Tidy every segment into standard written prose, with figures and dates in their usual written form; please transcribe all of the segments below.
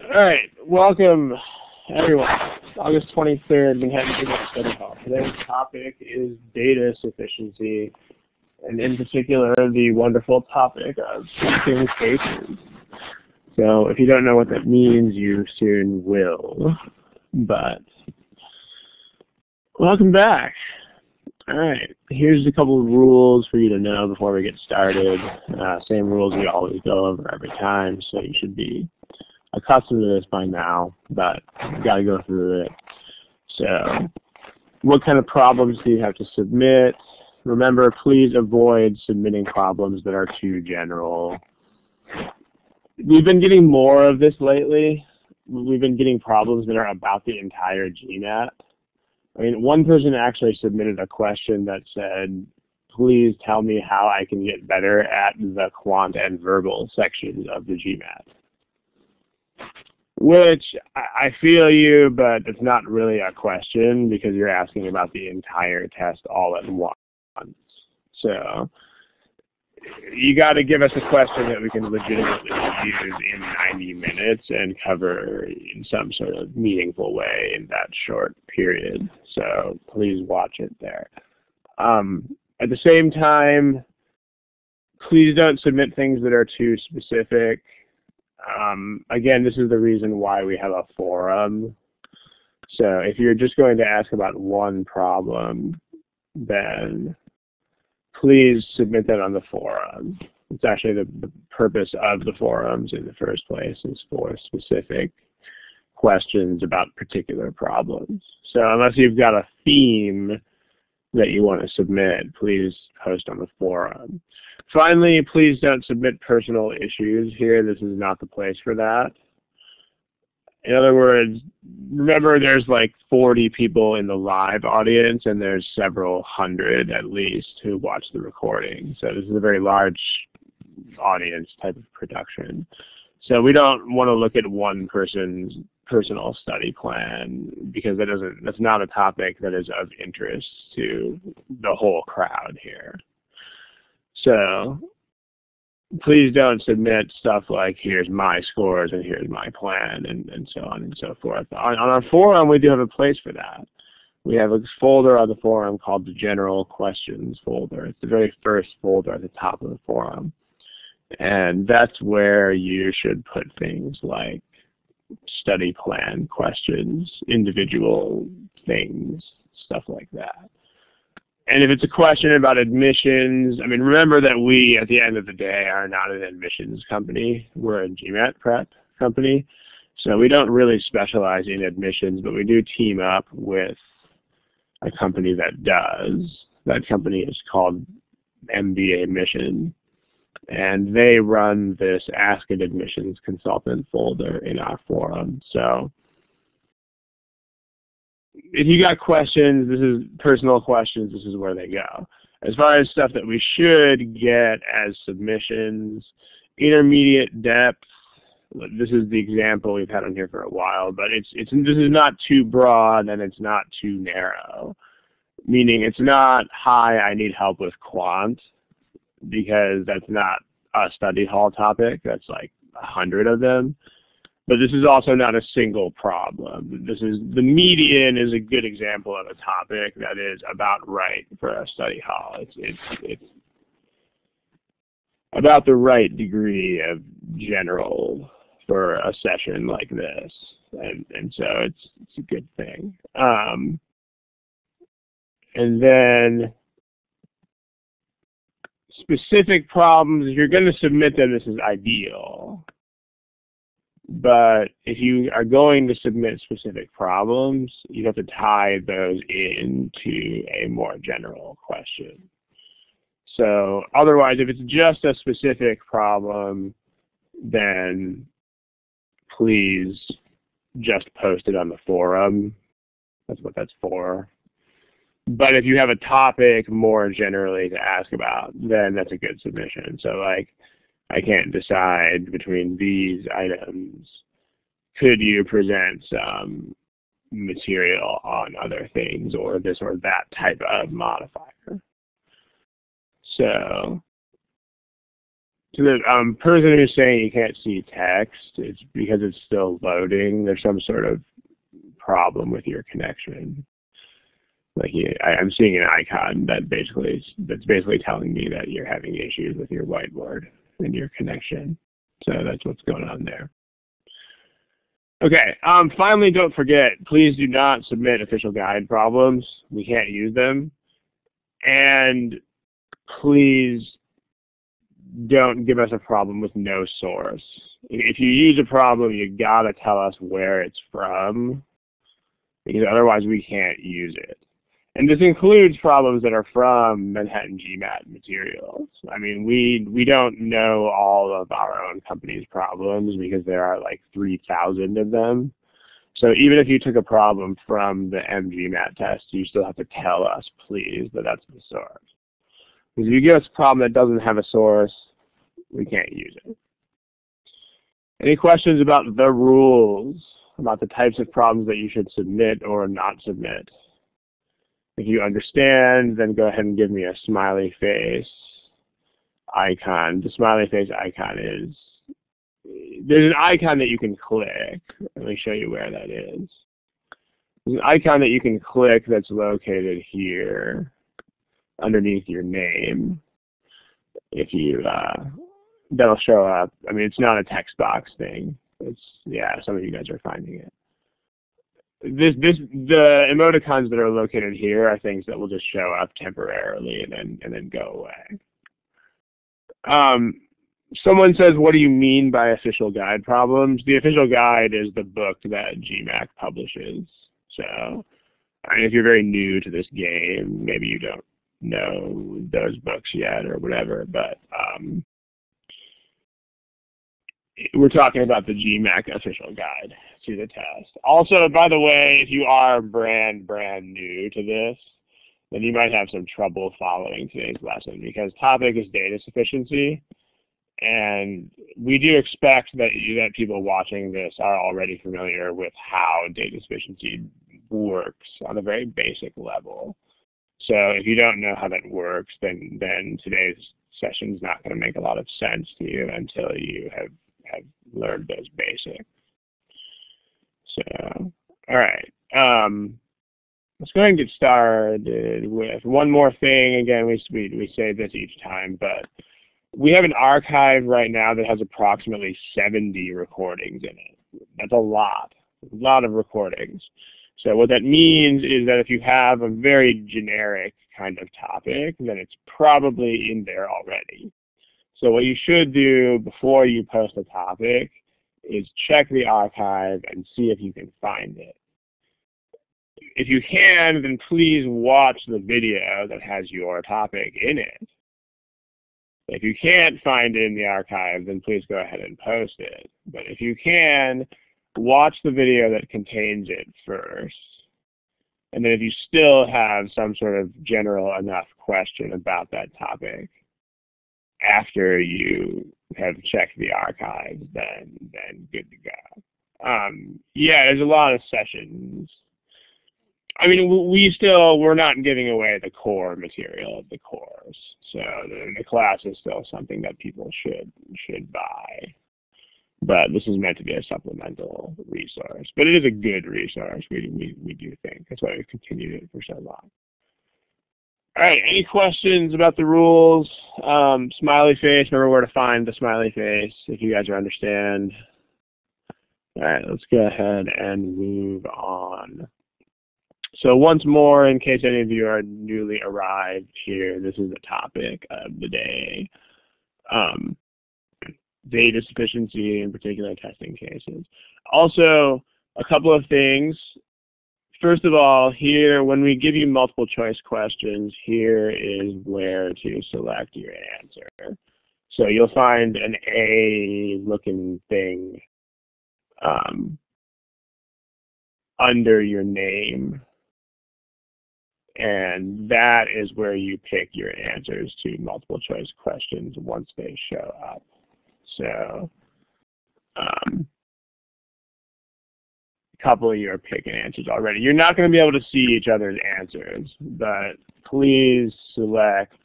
All right, welcome everyone. August 23rd, Manhattan Business Study Hall. Today's topic is data sufficiency, and in particular, the wonderful topic of testing cases. So if you don't know what that means, you soon will. But welcome back. All right, here's a couple of rules for you to know before we get started. Same rules we always go over every time, so you should be accustomed to this by now, but you've got to go through it. So, what kind of problems do you have to submit? Remember, please avoid submitting problems that are too general. We've been getting more of this lately. We've been getting problems that are about the entire GMAT. I mean, one person actually submitted a question that said, please tell me how I can get better at the quant and verbal sections of the GMAT. Which, I feel you, but it's not really a question because you're asking about the entire test all at once. So, you got to give us a question that we can legitimately use in 90 minutes and cover in some sort of meaningful way in that short period. So, please watch it there. At the same time, please don't submit things that are too specific. Again, this is the reason why we have a forum. So if you're just going to ask about one problem, then please submit that on the forum. It's actually the purpose of the forums in the first place is for specific questions about particular problems. So unless you've got a theme that you want to submit, please post on the forum. Finally, please don't submit personal issues here. This is not the place for that. In other words, remember there's like 40 people in the live audience and there's several hundred at least who watch the recording. So this is a very large audience type of production. So we don't want to look at one person's personal study plan because that's not a topic that is of interest to the whole crowd here. So please don't submit stuff like here's my scores and here's my plan and so on and so forth. On our forum, we do have a place for that. We have a folder on the forum called the General Questions folder. It's the very first folder at the top of the forum. And that's where you should put things like study plan questions, individual things, stuff like that. And if it's a question about admissions, I mean, remember that we, at the end of the day, are not an admissions company. We're a GMAT prep company. So we don't really specialize in admissions, but we do team up with a company that does. That company is called MBA Mission. And they run this Ask an Admissions Consultant folder in our forum. So if you got questions, this is personal questions, this is where they go. As far as stuff that we should get as submissions, intermediate depth, this is the example we've had on here for a while, but this is not too broad and it's not too narrow. Meaning it's not, hi, I need help with quant, because that's not a study hall topic. That's like 100 of them. But this is also not a single problem. The median is a good example of a topic that is about right for a study hall. It's about the right degree of general for a session like this. And so it's a good thing. And then specific problems, if you're going to submit them, this is ideal. But if you are going to submit specific problems, you have to tie those into a more general question. So otherwise, if it's just a specific problem, then please just post it on the forum. That's what that's for. But if you have a topic more generally to ask about, then that's a good submission. So like, I can't decide between these items. Could you present some material on other things or this or that type of modifier? So To the person who's saying you can't see text, it's because it's still loading. There's some sort of problem with your connection. Like I'm seeing an icon that's basically telling me that you're having issues with your whiteboard and your connection. So that's what's going on there. Okay. Finally, don't forget, please do not submit official guide problems. We can't use them. And please don't give us a problem with no source. If you use a problem, you gotta tell us where it's from, because otherwise we can't use it. And this includes problems that are from Manhattan GMAT materials. I mean, we don't know all of our own company's problems because there are like 3,000 of them. So even if you took a problem from the MGMAT test, you still have to tell us, please, that that's the source. Because if you give us a problem that doesn't have a source, we can't use it. Any questions about the rules, about the types of problems that you should submit or not submit? If you understand, then go ahead and give me a smiley face icon. The smiley face icon is, there's an icon that you can click. Let me show you where that is. There's an icon that you can click that's located here underneath your name. If you, that'll show up. I mean, it's not a text box thing. It's, yeah, some of you guys are finding it. The emoticons that are located here are things that will just show up temporarily and then go away. Someone says, what do you mean by official guide problems? The official guide is the book that GMAC publishes. So I mean, if you're very new to this game, maybe you don't know those books yet or whatever, but we're talking about the GMAC official guide to the test. Also, by the way, if you are brand new to this, then you might have some trouble following today's lesson because topic is data sufficiency, and we do expect that people watching this are already familiar with how data sufficiency works on a very basic level. So if you don't know how that works, then today's session is not going to make a lot of sense to you until you have learned those basics. So, all right. Let's go ahead and get started with one more thing. Again, we say this each time, but we have an archive right now that has approximately 70 recordings in it. That's a lot of recordings. So what that means is that if you have a very generic kind of topic, then it's probably in there already. So what you should do before you post a topic is check the archive and see if you can find it. If you can, then please watch the video that has your topic in it. If you can't find it in the archive, then please go ahead and post it. But if you can, watch the video that contains it first. And then if you still have some sort of general enough question about that topic after you have checked the archive, then good to go. Yeah, there's a lot of sessions. I mean, we're not giving away the core material of the course. So the class is still something that people should buy. But this is meant to be a supplemental resource. But it is a good resource, we do think. That's why we've continued it for so long. All right, any questions about the rules? Smiley face, remember where to find the smiley face if you guys understand. All right, let's go ahead and move on. So once more, in case any of you are newly arrived here, this is the topic of the day. Data sufficiency, in particular testing cases. Also, a couple of things. First of all, here, when we give you multiple choice questions, here is where to select your answer. So you'll find an A-looking thing under your name. And that is where you pick your answers to multiple choice questions once they show up. So a couple of you are picking answers already. You're not going to be able to see each other's answers, but please select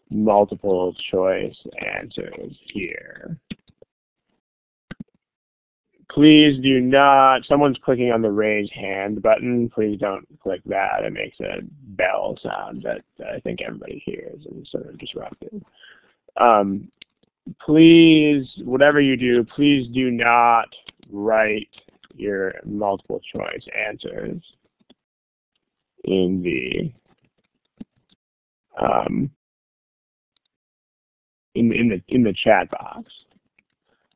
multiple choice answers here. Please do not, someone's clicking on the raise hand button. Please don't click that. It makes a bell sound that I think everybody hears and is sort of disruptive. Please, whatever you do, please do not write your multiple choice answers in the in the chat box.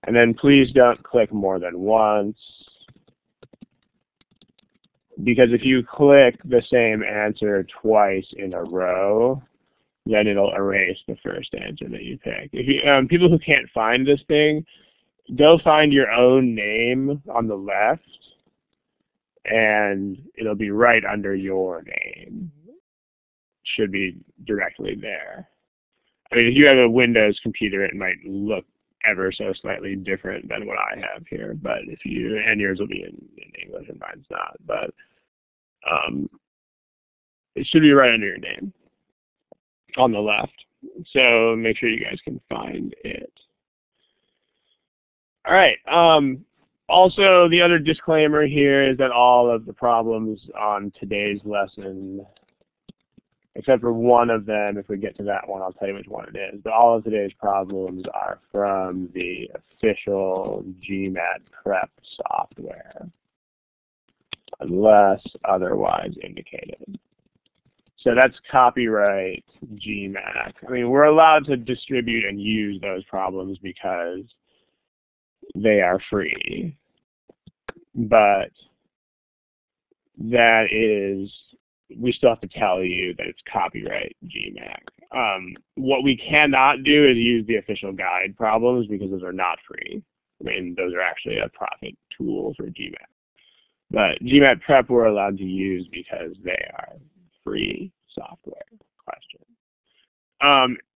And then please don't click more than once, because if you click the same answer twice in a row, then it'll erase the first answer that you pick. If you, people who can't find this thing, go find your own name on the left, and it'll be right under your name. Should be directly there. I mean, if you have a Windows computer, it might look ever so slightly different than what I have here. But if you, and yours will be in English and mine's not. But it should be right under your name on the left. So make sure you guys can find it. All right. Also, the other disclaimer here is that all of the problems on today's lesson, except for one of them, if we get to that one, I'll tell you which one it is. But all of today's problems are from the official GMAT prep software, unless otherwise indicated. So that's copyright GMAT. I mean, we're allowed to distribute and use those problems because they are free. But that is, we still have to tell you that it's copyright GMAT. What we cannot do is use the official guide problems because those are not free. I mean, those are actually a profit tool for GMAT. But GMAT prep we're allowed to use because they are free software questions.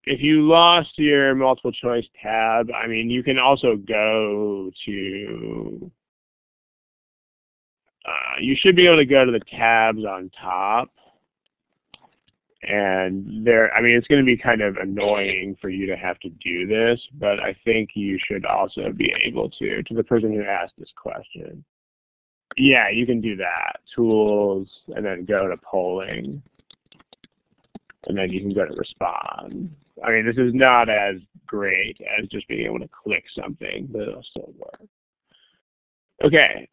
If you lost your multiple choice tab, I mean, you can also go to, you should be able to go to the tabs on top. And there, I mean, it's going to be kind of annoying for you to have to do this, but I think you should also be able to the person who asked this question. Yeah, you can do that. Tools, and then go to polling. And then you can go to respond. I mean, this is not as great as just being able to click something, but it'll still work. Okay,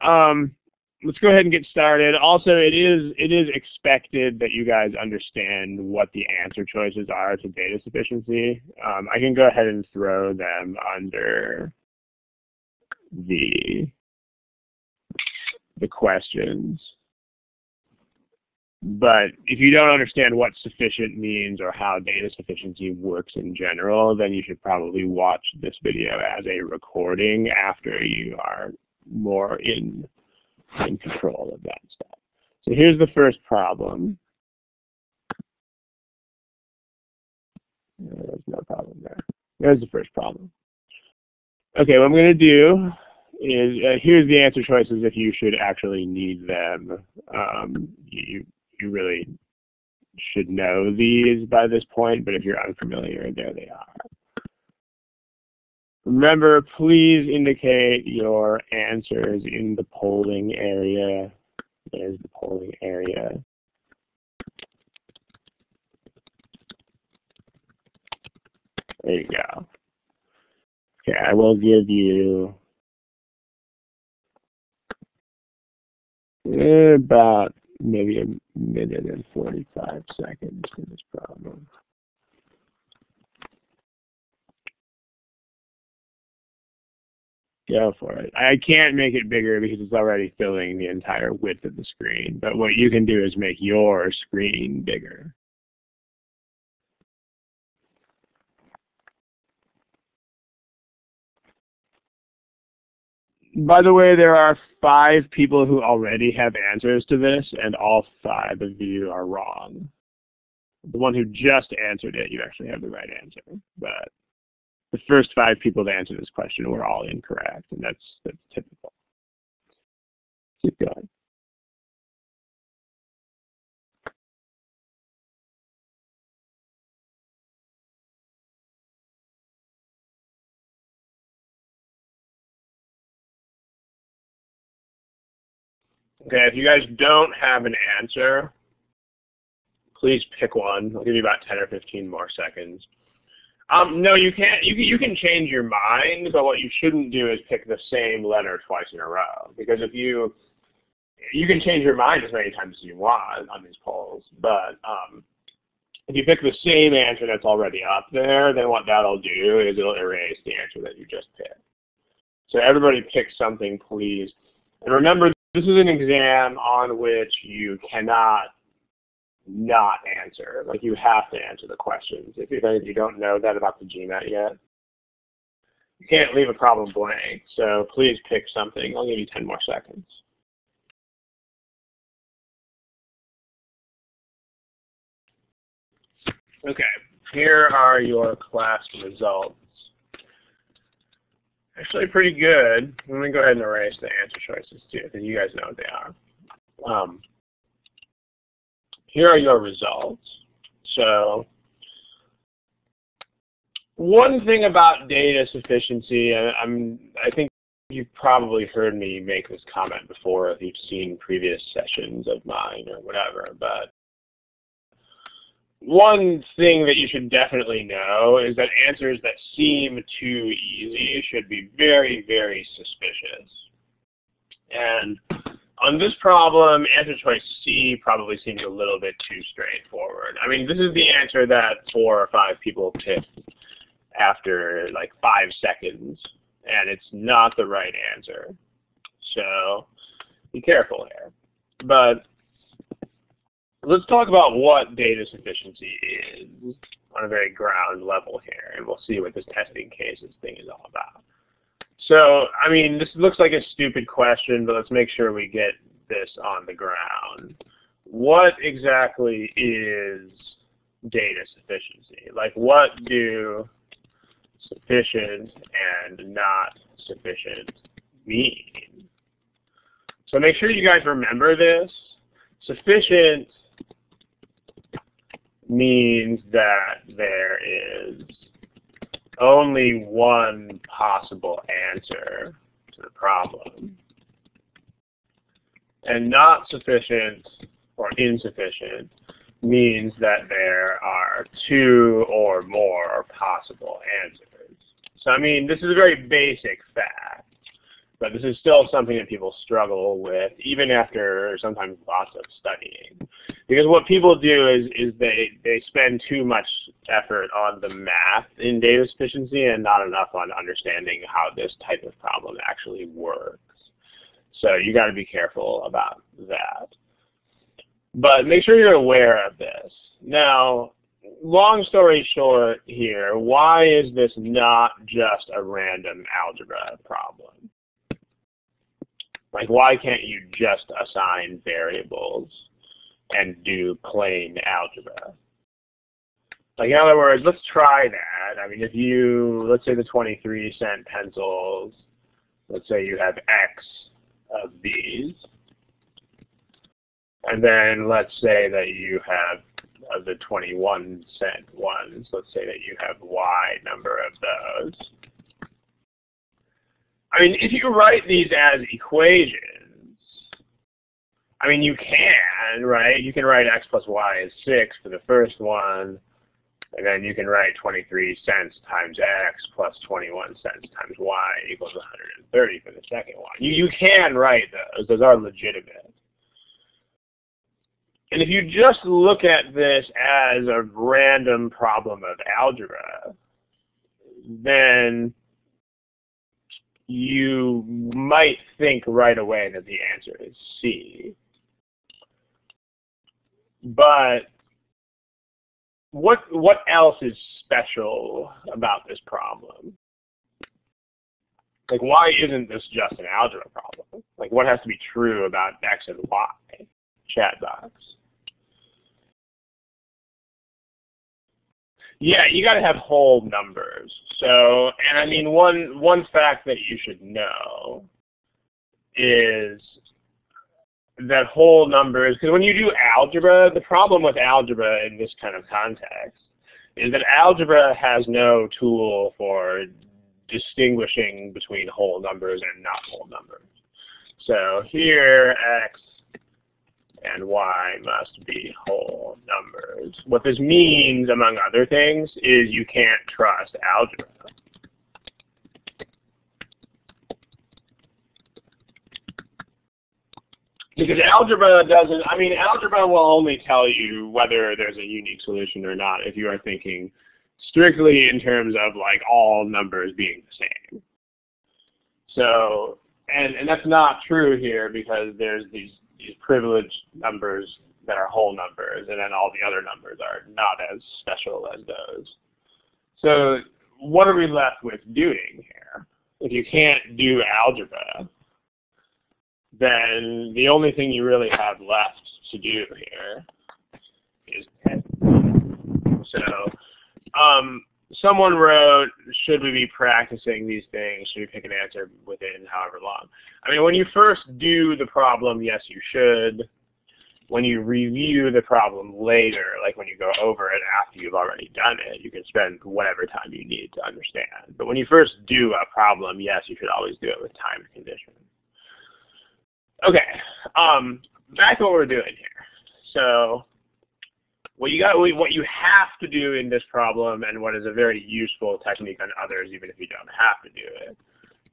let's go ahead and get started. Also, it is expected that you guys understand what the answer choices are to data sufficiency. I can go ahead and throw them under the questions. But if you don't understand what sufficient means or how data sufficiency works in general, then you should probably watch this video as a recording after you are more in control of that stuff. So here's the first problem. There's no problem there. There's the first problem. Okay, what I'm going to do is, here's the answer choices if you should actually need them. You really should know these by this point, but if you're unfamiliar, there they are. Remember, please indicate your answers in the polling area. There's the polling area. There you go. Okay, I will give you about maybe a minute and 45 seconds for this problem. Go for it. I can't make it bigger because it's already filling the entire width of the screen, but what you can do is make your screen bigger. By the way, there are 5 people who already have answers to this, and all 5 of you are wrong. The one who just answered it, you actually have the right answer. But the first 5 people to answer this question were all incorrect, and that's typical. Keep going. Okay, if you guys don't have an answer, please pick one. I'll give you about 10 or 15 more seconds. No, you can't. You can change your mind, but what you shouldn't do is pick the same letter twice in a row. Because if you can change your mind as many times as you want on these polls, but if you pick the same answer that's already up there, then what that'll do is it'll erase the answer that you just picked. So everybody pick something, please. And remember, this is an exam on which you cannot not answer. Like, you have to answer the questions. If you don't know that about the GMAT yet, you can't leave a problem blank. So please pick something. I'll give you 10 more seconds. Okay, here are your class results. Actually pretty good. Let me go ahead and erase the answer choices too, because you guys know what they are. Here are your results. So one thing about data sufficiency, I think you've probably heard me make this comment before if you've seen previous sessions of mine or whatever, but one thing that you should definitely know is that answers that seem too easy should be very, very suspicious. And on this problem, answer choice C probably seems a little bit too straightforward. I mean, this is the answer that 4 or 5 people picked after like 5 seconds, and it's not the right answer. So be careful here. But let's talk about what data sufficiency is on a very ground level here, and we'll see what this testing cases thing is all about. So, I mean, this looks like a stupid question, but let's make sure we get this on the ground. What exactly is data sufficiency? Like, what do sufficient and not sufficient mean? So make sure you guys remember this. Sufficient means that there is only one possible answer to the problem. And not sufficient or insufficient means that there are 2 or more possible answers. So I mean, this is a very basic fact, but this is still something that people struggle with even after sometimes lots of studying. Because what people do is they spend too much effort on the math in data sufficiency and not enough on understanding how this type of problem actually works. So you got to be careful about that. But make sure you're aware of this. Now, long story short here, why is this not just a random algebra problem? Like, why can't you just assign variables and do plain algebra? Like, in other words, let's try that. I mean, if you, let's say the 23-cent pencils, let's say you have X of these. And then let's say that you have of the 21-cent ones, let's say that you have Y number of those. I mean, if you write these as equations, I mean, you can, right? You can write X plus Y is 6 for the first one, and then you can write 23 cents times X plus 21 cents times Y equals 130 for the second one. You can write those. Those are legitimate. And if you just look at this as a random problem of algebra, then you might think right away that the answer is C. But what else is special about this problem? Like, why isn't this just an algebra problem? Like, what has to be true about X and Y? Chat box. Yeah, you got to have whole numbers. So, and I mean, one fact that you should know is that whole numbers, because when you do algebra, the problem with algebra in this kind of context is that algebra has no tool for distinguishing between whole numbers and not whole numbers. So here, X and y must be whole numbers. What this means, among other things, is you can't trust algebra. Because algebra doesn't, I mean, algebra will only tell you whether there's a unique solution or not if you are thinking strictly in terms of like all numbers being the same. So, and that's not true here because there's these privileged numbers that are whole numbers, and then all the other numbers are not as special as those. So what are we left with doing here? If you can't do algebra, then the only thing you really have left to do here is testing. So someone wrote, should we be practicing these things? Should we pick an answer within however long? I mean, when you first do the problem, yes, you should. When you review the problem later, like when you go over it after you've already done it, you can spend whatever time you need to understand. But when you first do a problem, yes, you should always do it with timed conditions. Okay, back to what we're doing here. So what you have to do in this problem, and what is a very useful technique on others, even if you don't have to do it,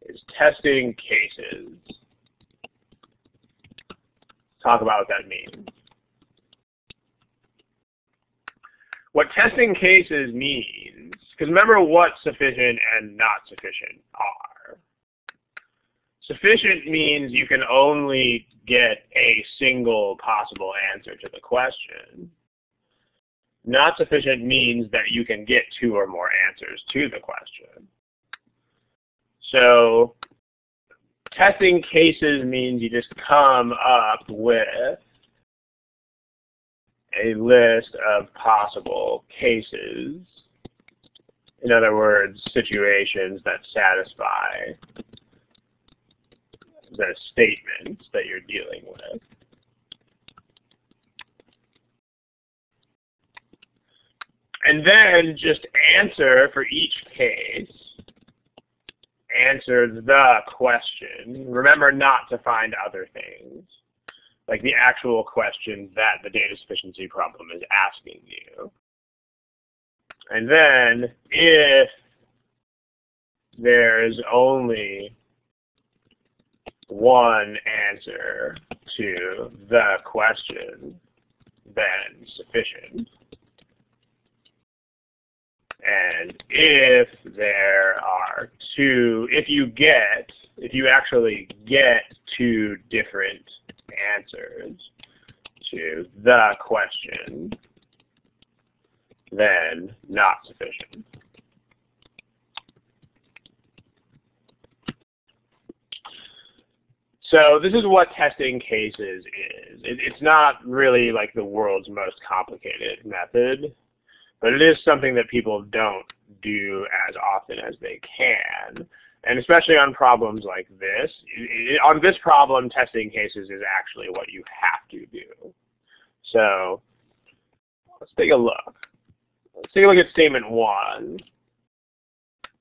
is testing cases. Talk about what that means. What testing cases means, because remember what sufficient and not sufficient are. Sufficient means you can only get a single possible answer to the question. Not sufficient means that you can get two or more answers to the question. So testing cases means you just come up with a list of possible cases. In other words, situations that satisfy the statements that you're dealing with. And then just answer for each case. Answer the question. Remember not to find other things, like the actual question that the data sufficiency problem is asking you. And then if there's only one answer to the question, then sufficient. And if there are two, if you actually get two different answers to the question, then not sufficient. So this is what testing cases is. It's not really like the world's most complicated method, but it is something that people don't do as often as they can. And especially on problems like this, on this problem, testing cases is actually what you have to do. So let's take a look. Let's take a look at statement 1.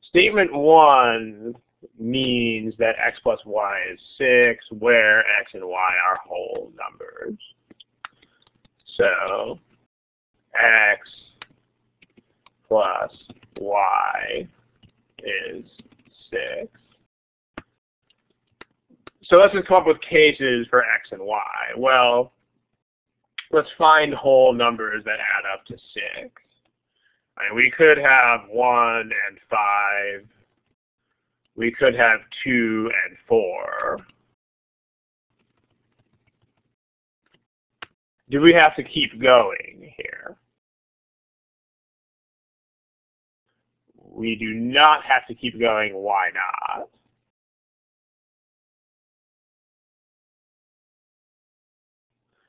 Statement 1 means that x plus y is 6, where x and y are whole numbers. So x plus y is 6. So let's just come up with cases for x and y. Well, let's find whole numbers that add up to 6. I mean, we could have 1 and 5. We could have 2 and 4. Do we have to keep going here? We do not have to keep going. Why not?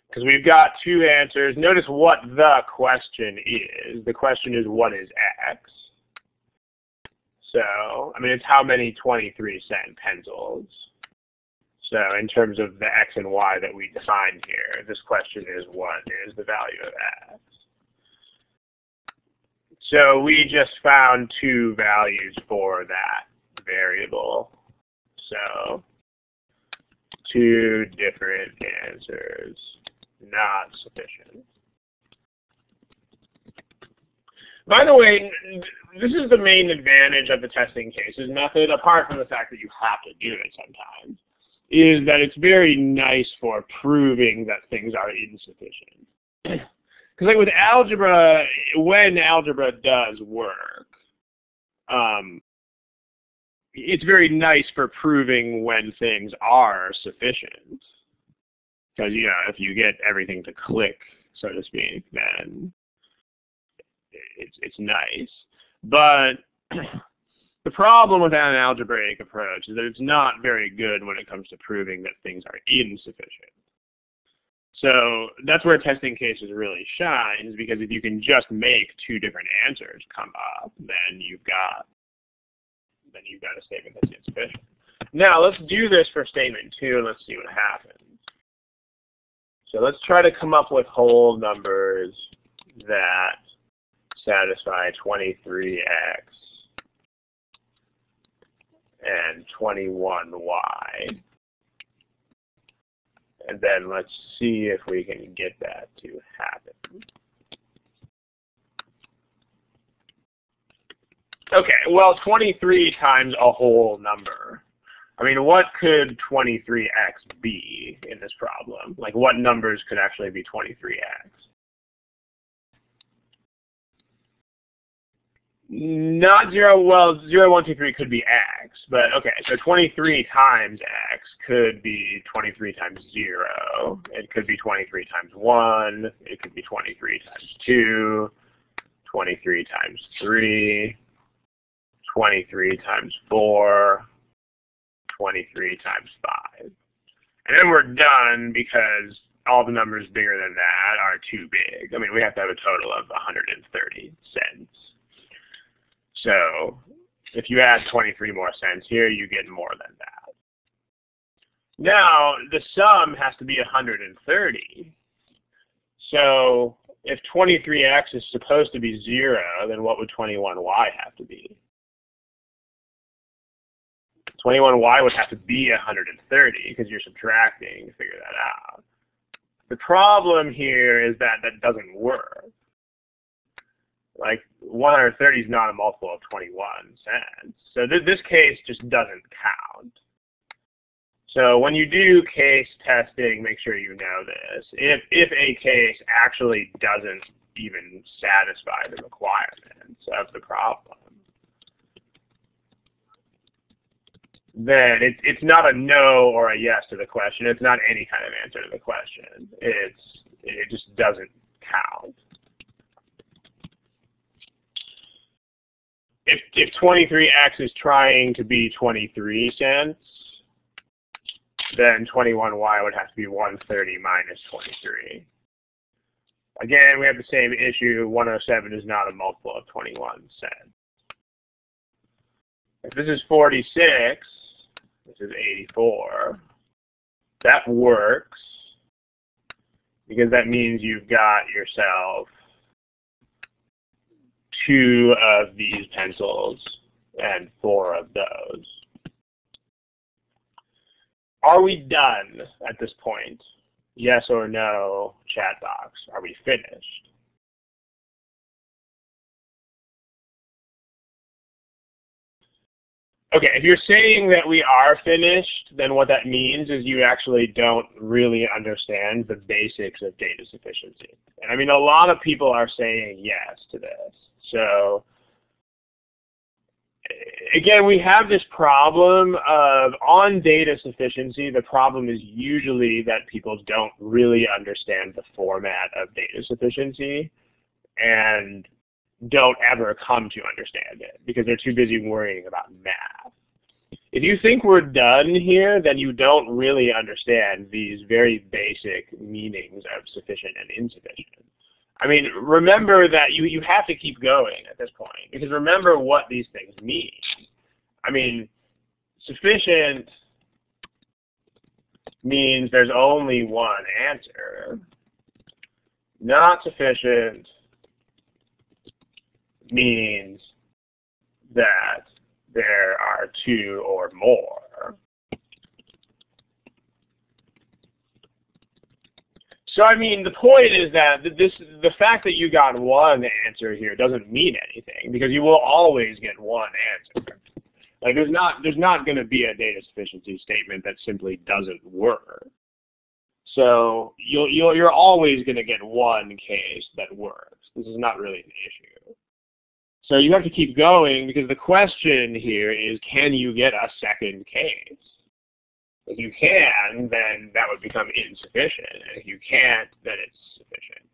Because we've got two answers. Notice what the question is. The question is, what is x? So, I mean, it's how many 23-cent pencils. So in terms of the x and y that we defined here, this question is, what is the value of x? So we just found two values for that variable. So two different answers not sufficient. By the way, this is the main advantage of the testing cases method, apart from the fact that you have to do it sometimes, is that it's very nice for proving that things are insufficient. Because like with algebra, when algebra does work, it's very nice for proving when things are sufficient. Because, you know, if you get everything to click, so to speak, then it's nice. But the problem with an algebraic approach is that it's not very good when it comes to proving that things are insufficient. So that's where testing cases really shines, because if you can just make two different answers come up, then you've got a statement that's insufficient. Now let's do this for statement 2 and let's see what happens. So let's try to come up with whole numbers that satisfy 23x and 21y. And then let's see if we can get that to happen. Okay, well, 23 times a whole number. I mean, what could 23x be in this problem? Like, what numbers could actually be 23x? Not 0, well, 0, 1, 2, 3 could be x, but okay, so 23 times x could be 23 times 0. It could be 23 times 1. It could be 23 times 2, 23 times 3, 23 times 4, 23 times 5. And then we're done because all the numbers bigger than that are too big. I mean, we have to have a total of 130 cents. So if you add 23 more cents here, you get more than that. Now, the sum has to be 130. So if 23x is supposed to be 0, then what would 21y have to be? 21y would have to be 130 because you're subtracting to figure that out. The problem here is that that doesn't work. Like, 130 is not a multiple of 21 cents. So this case just doesn't count. So when you do case testing, make sure you know this. If a case actually doesn't even satisfy the requirements of the problem, then it's not a no or a yes to the question. It's not any kind of answer to the question. It just doesn't count. If 23x is trying to be 23 cents, then 21y would have to be 130 minus 23. Again, we have the same issue. 107 is not a multiple of 21 cents. If this is 46, this is 84. That works because that means you've got yourself 2 of these pencils and 4 of those. Are we done at this point? Yes or no, chat box. Are we finished? Okay, if you're saying that we are finished, then what that means is you actually don't really understand the basics of data sufficiency. And I mean, a lot of people are saying yes to this. So again, we have this problem of on data sufficiency, the problem is usually that people don't really understand the format of data sufficiency and don't ever come to understand it because they're too busy worrying about math. If you think we're done here, then you don't really understand these very basic meanings of sufficient and insufficient. I mean, remember that you have to keep going at this point because remember what these things mean. I mean, sufficient means there's only one answer. Not sufficient means that there are 2 or more. So I mean, the point is that the fact that you got one answer here doesn't mean anything, because you will always get one answer. Like there's not going to be a data sufficiency statement that simply doesn't work. So you're always going to get one case that works. This is not really an issue. So you have to keep going, because the question here is, can you get a second case? If you can, then that would become insufficient. And if you can't, then it's sufficient.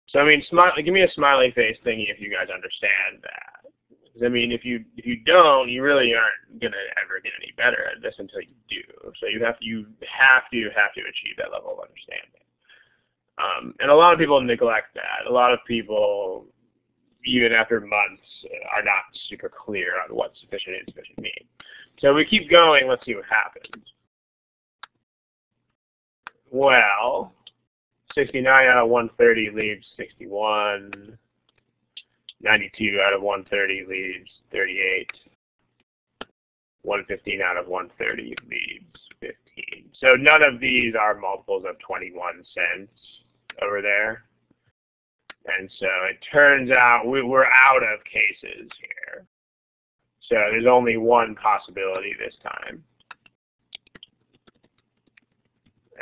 So I mean, give me a smiley face thingy if you guys understand that. Because I mean, if you don't, you really aren't gonna ever get any better at this until you do. So you have to achieve that level of understanding. And a lot of people neglect that. A lot of people, even after months, are not super clear on what sufficient and insufficient mean. So we keep going. Let's see what happens. Well, 69 out of 130 leaves 61. 92 out of 130 leaves 38. 115 out of 130 leaves 15. So none of these are multiples of 21 cents over there. And so it turns out we're out of cases here. So there's only one possibility this time.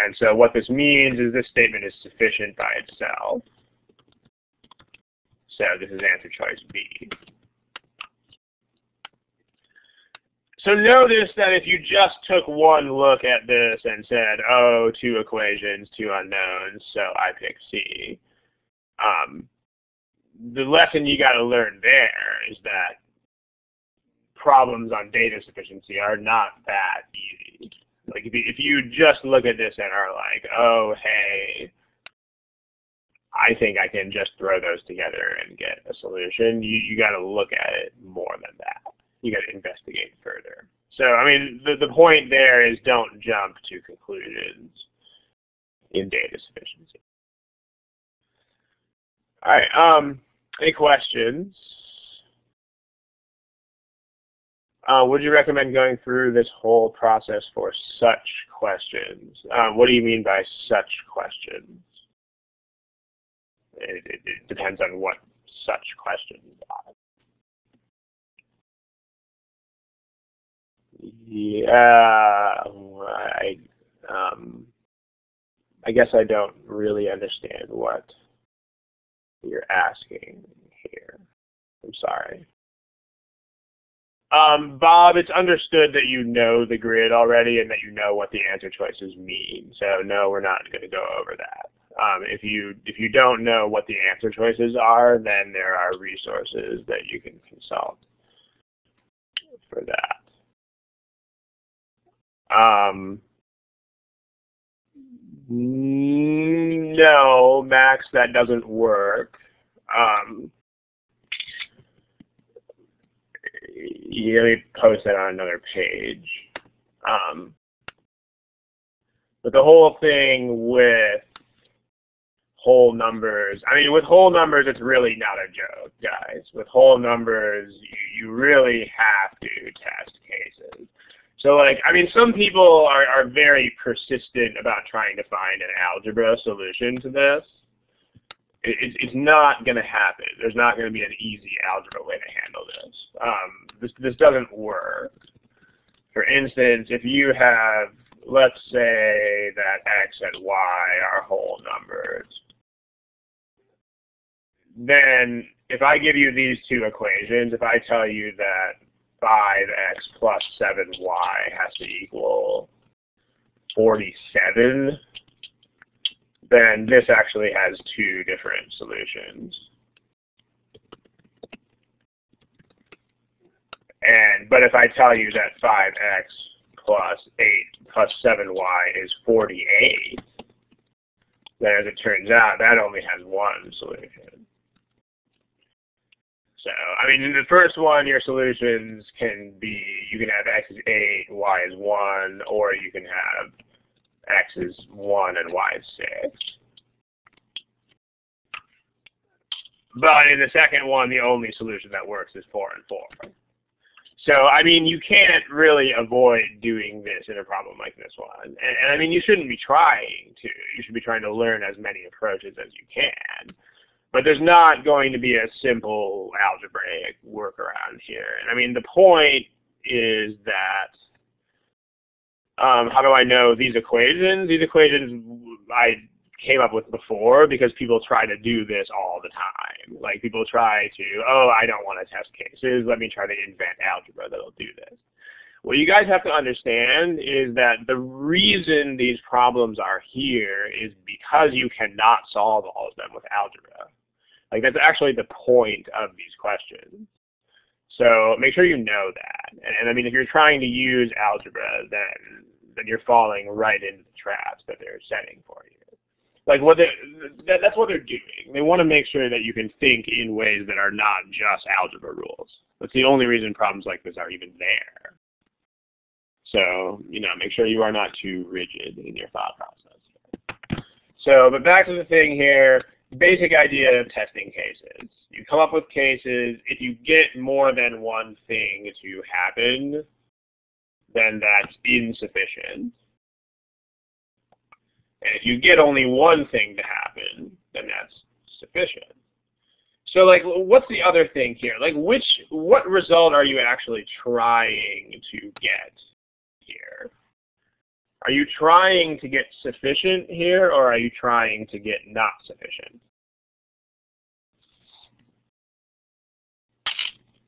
And so what this means is this statement is sufficient by itself. So this is answer choice B. So notice that if you just took one look at this and said, oh, two equations, two unknowns, so I pick C, the lesson you got to learn there is that problems on data sufficiency are not that easy. Like if you just look at this and are like, oh, hey, I think I can just throw those together and get a solution, you got to look at it more than that. You got to investigate further. So, I mean, the point there is don't jump to conclusions in data sufficiency. All right, any questions? Would you recommend going through this whole process for such questions? What do you mean by such questions? It depends on what such questions are. Yeah, I guess I don't really understand what you're asking here. I'm sorry. Bob, it's understood that you know the grid already and that you know what the answer choices mean. So no, we're not going to go over that. If you don't know what the answer choices are, then there are resources that you can consult for that. No, Max, that doesn't work. Let me post that on another page. But the whole thing with whole numbers, I mean, with whole numbers, it's really not a joke, guys. With whole numbers, you really have to test cases. So, like, I mean, some people are very persistent about trying to find an algebra solution to this. It's not going to happen. There's not going to be an easy algebra way to handle this. This doesn't work. For instance, if you have, let's say that x and y are whole numbers, then if I give you these two equations, if I tell you that 5x plus 7y has to equal 47, then this actually has two different solutions. But if I tell you that 5x plus 8 plus 7y is 48, then as it turns out, that only has one solution. So, I mean, in the first one, your solutions can be, you can have x is 8, y is 1, or you can have x is 1 and y is 6. But in the second one, the only solution that works is 4 and 4. So, I mean, you can't really avoid doing this in a problem like this one. And I mean, you shouldn't be trying to. You should be trying to learn as many approaches as you can. But there's not going to be a simple algebraic workaround here. And I mean, the point is that, how do I know these equations? These equations I came up with before because people try to do this all the time. Like people try to, oh, I don't want to test cases. Let me try to invent algebra that'll do this. What you guys have to understand is that the reason these problems are here is because you cannot solve all of them with algebra. Like that's actually the point of these questions. So make sure you know that. And I mean, if you're trying to use algebra, then you're falling right into the traps that they're setting for you. Like that's what they're doing. They want to make sure that you can think in ways that are not just algebra rules. That's the only reason problems like this are even there. So, you know, make sure you are not too rigid in your thought process. So, but back to the thing here, basic idea of testing cases. You come up with cases. If you get more than one thing to happen, then that's insufficient. And if you get only one thing to happen, then that's sufficient. So like, what's the other thing here? Like what result are you actually trying to get here? Are you trying to get sufficient here, or are you trying to get not sufficient?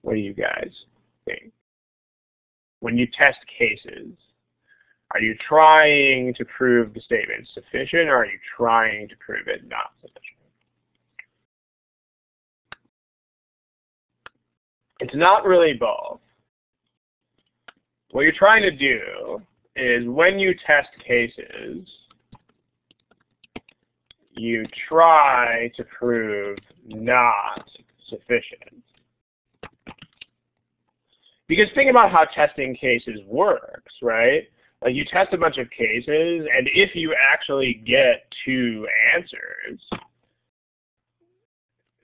What do you guys think? When you test cases, are you trying to prove the statement sufficient, or are you trying to prove it not sufficient? It's not really both. What you're trying to do is when you test cases, you try to prove not sufficient. Because think about how testing cases works, right? Like you test a bunch of cases, and if you actually get two answers,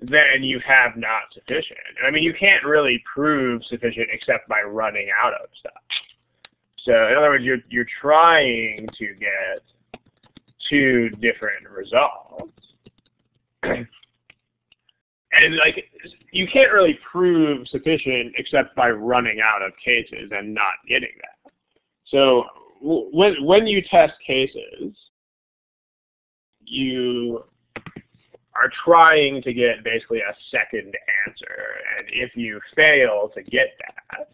then you have not sufficient. I mean, you can't really prove sufficient except by running out of stuff. So in other words, you're trying to get two different results. And like, you can't really prove sufficient except by running out of cases and not getting that. So when you test cases, you are trying to get basically a second answer. And if you fail to get that,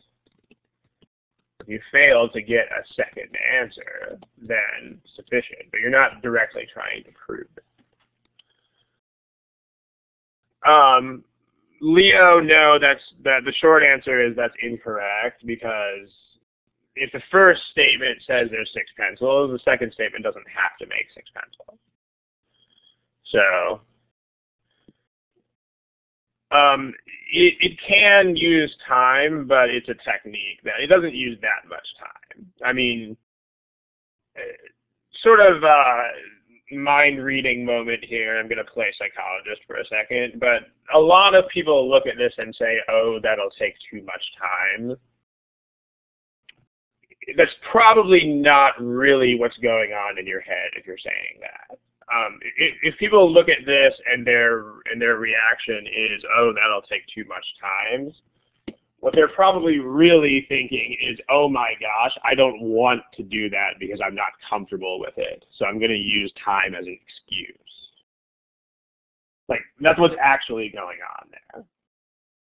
if you fail to get a second answer, then sufficient. But you're not directly trying to prove it. Leo, no, the short answer is that's incorrect, because if the first statement says there's 6 pencils, the second statement doesn't have to make 6 pencils. So it can use time, but it's a technique that it doesn't use that much time. I mean, sort of mind-reading moment here. I'm going to play psychologist for a second, but a lot of people look at this and say, oh, that'll take too much time. That's probably not really what's going on in your head if you're saying that. If people look at this and their reaction is, oh, that'll take too much time, what they're probably really thinking is, oh my gosh, I don't want to do that because I'm not comfortable with it, so I'm going to use time as an excuse. Like, that's what's actually going on there.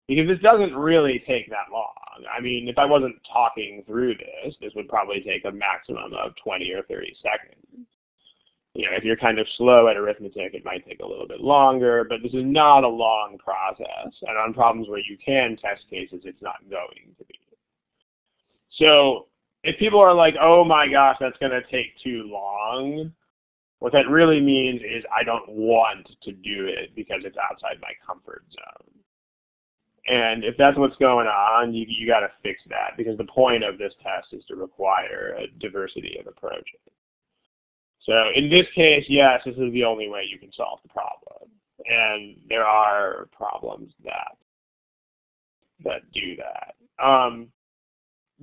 Because this doesn't really take that long. I mean, if I wasn't talking through this, this would probably take a maximum of 20 or 30 seconds. You know, if you're kind of slow at arithmetic, it might take a little bit longer, but this is not a long process. And on problems where you can test cases, it's not going to be. So if people are like, oh my gosh, that's going to take too long, what that really means is I don't want to do it because it's outside my comfort zone. And if that's what's going on, you got to fix that, because the point of this test is to require a diversity of approaches. So in this case, yes, this is the only way you can solve the problem. And there are problems that do that.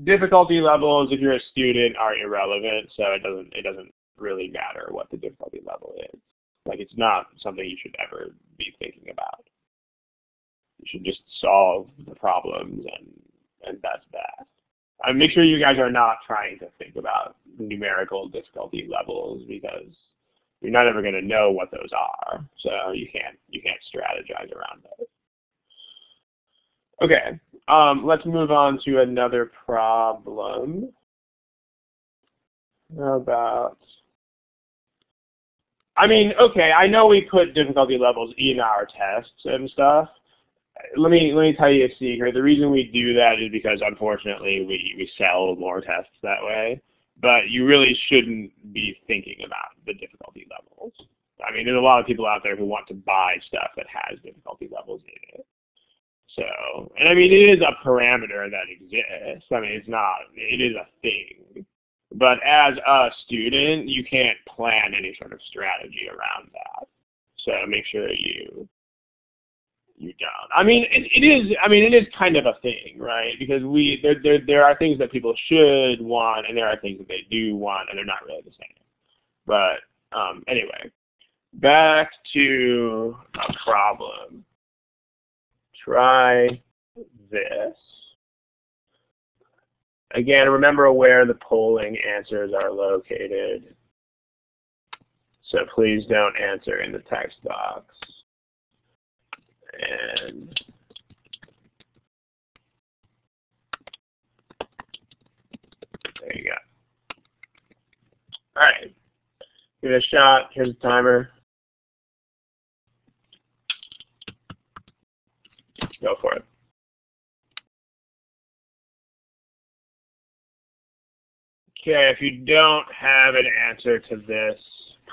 difficulty levels, if you're a student, are irrelevant, so it doesn't really matter what the difficulty level is. Like, it's not something you should ever be thinking about. You should just solve the problems, and that's that. Make sure you guys are not trying to think about numerical difficulty levels, because you're not ever going to know what those are, so you can't strategize around those. Okay, let's move on to another problem. How about, okay, I know we put difficulty levels in our tests and stuff. Let me tell you a secret. The reason we do that is because, unfortunately, we sell more tests that way. But you really shouldn't be thinking about the difficulty levels. There's a lot of people out there who want to buy stuff that has difficulty levels in it. So, and it is a parameter that exists. It is a thing. But as a student, you can't plan any sort of strategy around that. So make sure you don't. It is kind of a thing, right? Because there are things that people should want, and there are things that they do want, and they're not really the same. But anyway, back to a problem. Try this. Again, remember where the polling answers are located. So please don't answer in the text box. And there you go. All right, give it a shot. Here's the timer. Go for it. Okay, if you don't have an answer to this,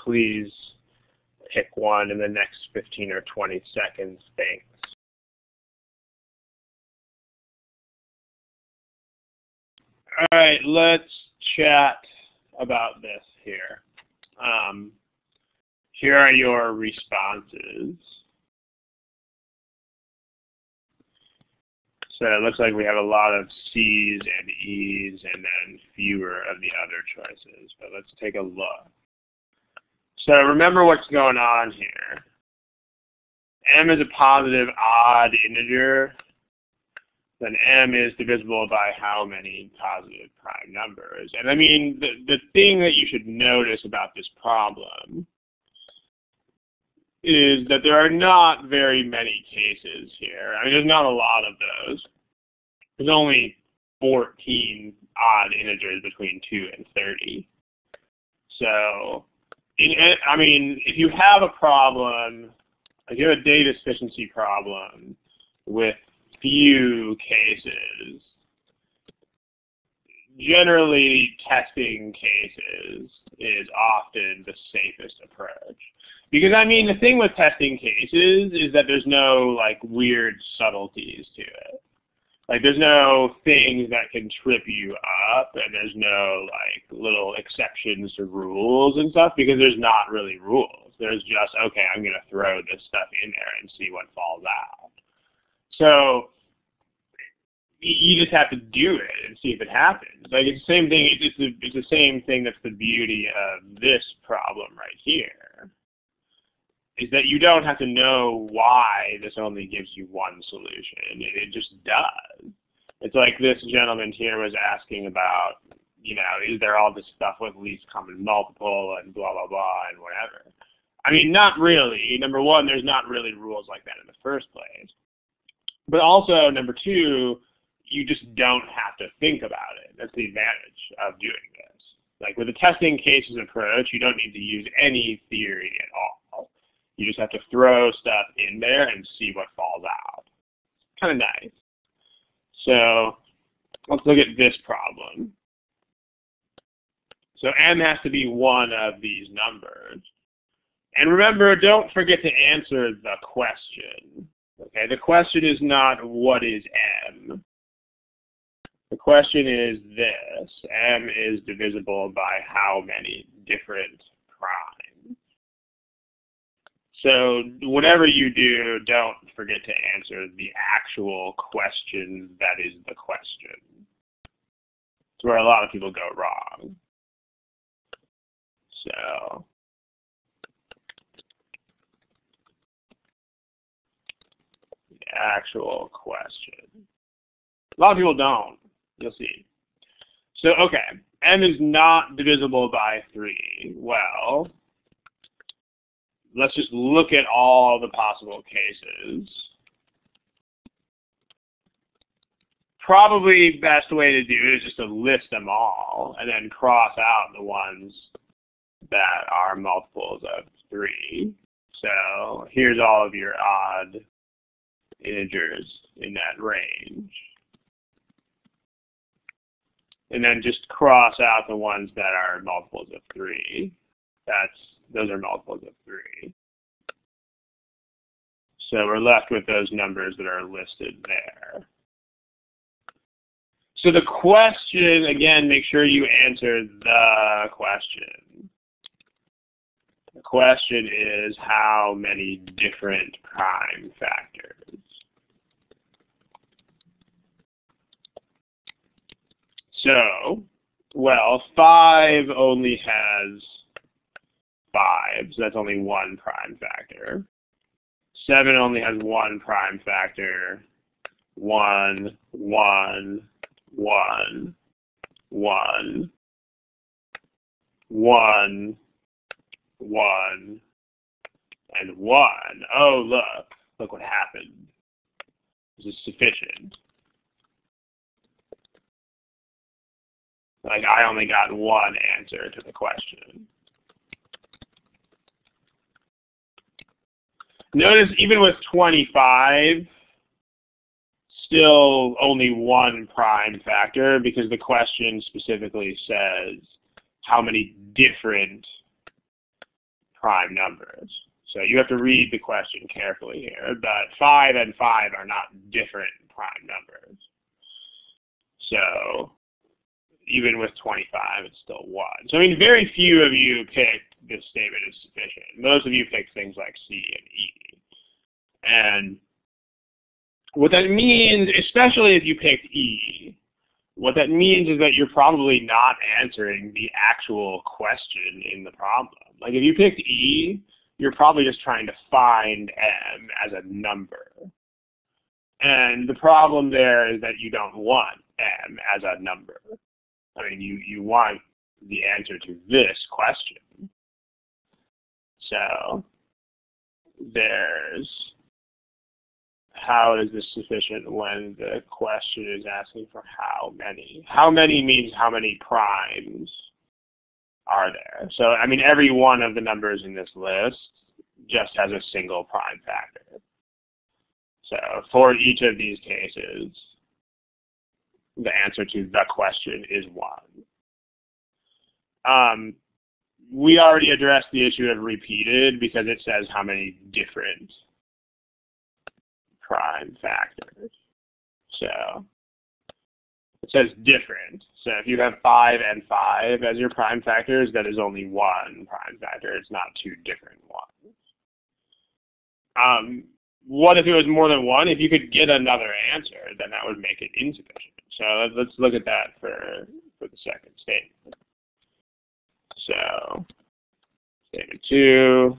please pick one in the next 15 or 20 seconds. Thanks. All right, let's chat about this here. Here are your responses. So it looks like we have a lot of C's and E's and then fewer of the other choices. But let's take a look. So remember what's going on here. M is a positive odd integer. Then M is divisible by how many positive prime numbers. And the thing that you should notice about this problem is that there are not very many cases here. There's not a lot of those. There's only 14 odd integers between 2 and 30. So, if you have a problem, like you have a data sufficiency problem with few cases, generally testing cases is often the safest approach. Because the thing with testing cases is that there's no weird subtleties to it. There's no things that can trip you up, and there's no little exceptions to rules and stuff, because there's not really rules. There's just, okay, I'm going to throw this stuff in there and see what falls out. So you just have to do it and see if it happens. It's the same thing. It's the same thing that's the beauty of this problem right here, is that you don't have to know why this only gives you one solution. It just does. It's like this gentleman here was asking about, is there all this stuff with least common multiple and blah, blah, blah, and whatever. Not really. Number one, there's not really rules like that in the first place. But also, number two, you just don't have to think about it. That's the advantage of doing this. With a testing cases approach, you don't need to use any theory at all. You just have to throw stuff in there and see what falls out. Kind of nice. So let's look at this problem. So M has to be one of these numbers. And remember, don't forget to answer the question. Okay, the question is not what is M. The question is this. M is divisible by how many different primes? So whatever you do, don't forget to answer the actual question that is the question. It's where a lot of people go wrong. So the actual question. A lot of people don't. You'll see. So, okay, m is not divisible by 3. Well, let's just look at all the possible cases. Probably best way to do it is just to list them all and then cross out the ones that are multiples of 3. So here's all of your odd integers in that range. And then just cross out the ones that are multiples of 3. Those are multiples of 3. So we're left with those numbers that are listed there. So the question, again, make sure you answer the question. The question is how many different prime factors? So, well, 5 only has 5, so that's only one prime factor. 7 only has one prime factor. 1, 1, 1, 1, 1, 1, and 1. Oh, look what happened. This is sufficient. Like, I only got one answer to the question. Notice even with 25, still only one prime factor because the question specifically says how many different prime numbers. So you have to read the question carefully here, but 5 and 5 are not different prime numbers. So even with 25, it's still 1. So, I mean, very few of you picked this statement as sufficient. Most of you picked things like C and E. And what that means, especially if you picked E, what that means is that you're probably not answering the actual question in the problem. Like, if you picked E, you're probably just trying to find M as a number. And the problem there is that you don't want M as a number. I mean, you want the answer to this question. So there's how is this sufficient when the question is asking for how many? How many means how many primes are there? So, I mean, every one of the numbers in this list just has a single prime factor. So for each of these cases, the answer to the question is 1. We already addressed the issue of repeated because it says how many different prime factors. So it says different. So if you have 5 and 5 as your prime factors, that is only one prime factor. It's not two different ones. What if it was more than one? If you could get another answer, then that would make it insufficient. So let's look at that for the second statement. So statement 2,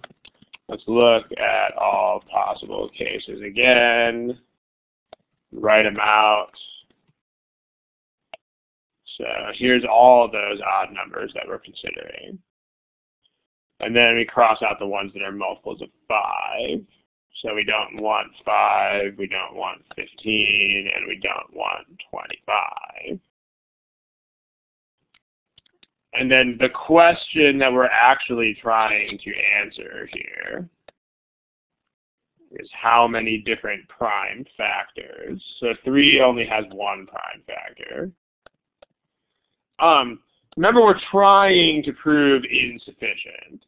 let's look at all possible cases again, write them out. So here's all of those odd numbers that we're considering. And then we cross out the ones that are multiples of 5. So we don't want 5, we don't want 15, and we don't want 25. And then the question that we're actually trying to answer here is how many different prime factors. So 3 only has one prime factor. Remember, we're trying to prove insufficient.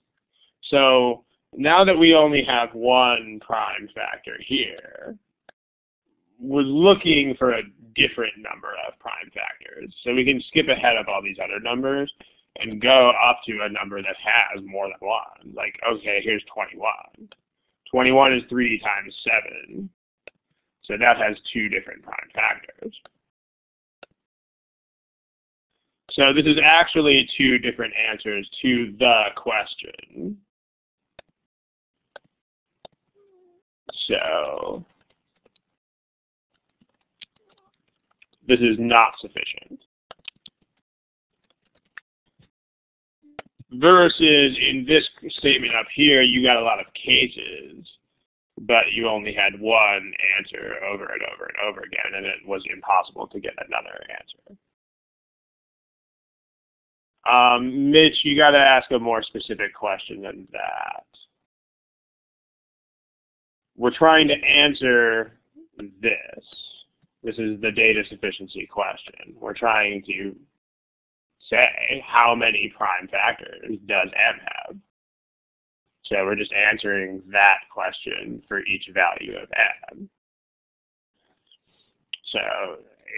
So now that we only have one prime factor here, we're looking for a different number of prime factors. So we can skip ahead of all these other numbers and go up to a number that has more than one. Like, okay, here's 21. 21 is 3 times 7. So that has 2 different prime factors. So this is actually two different answers to the question. So this is not sufficient. Versus in this statement up here, you got a lot of cases, but you only had one answer over and over and over again, and it was impossible to get another answer. Mitch, you got to ask a more specific question than that. We're trying to answer this. This is the data sufficiency question. We're trying to say how many prime factors does M have? So we're just answering that question for each value of M. So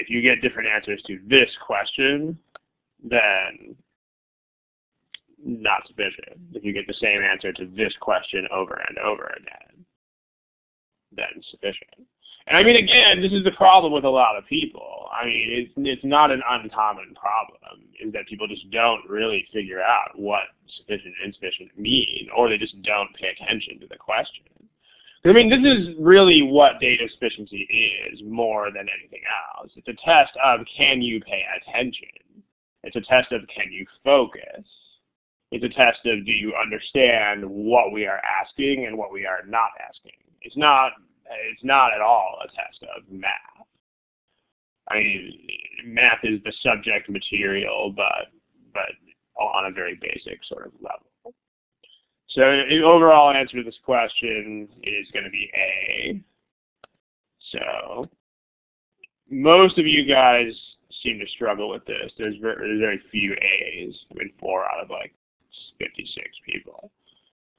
if you get different answers to this question, then not sufficient. If you get the same answer to this question over and over again, then sufficient. And I mean, again, this is the problem with a lot of people. I mean, it's not an uncommon problem, is that people just don't really figure out what sufficient and insufficient mean, or they just don't pay attention to the question. I mean, this is really what data sufficiency is more than anything else. It's a test of can you pay attention. It's a test of can you focus. It's a test of do you understand what we are asking and what we are not asking. It's not at all a test of math. I mean, math is the subject material, but on a very basic sort of level. So the overall answer to this question is going to be A. So most of you guys seem to struggle with this. There's very few A's. I mean, 4 out of like 56 people.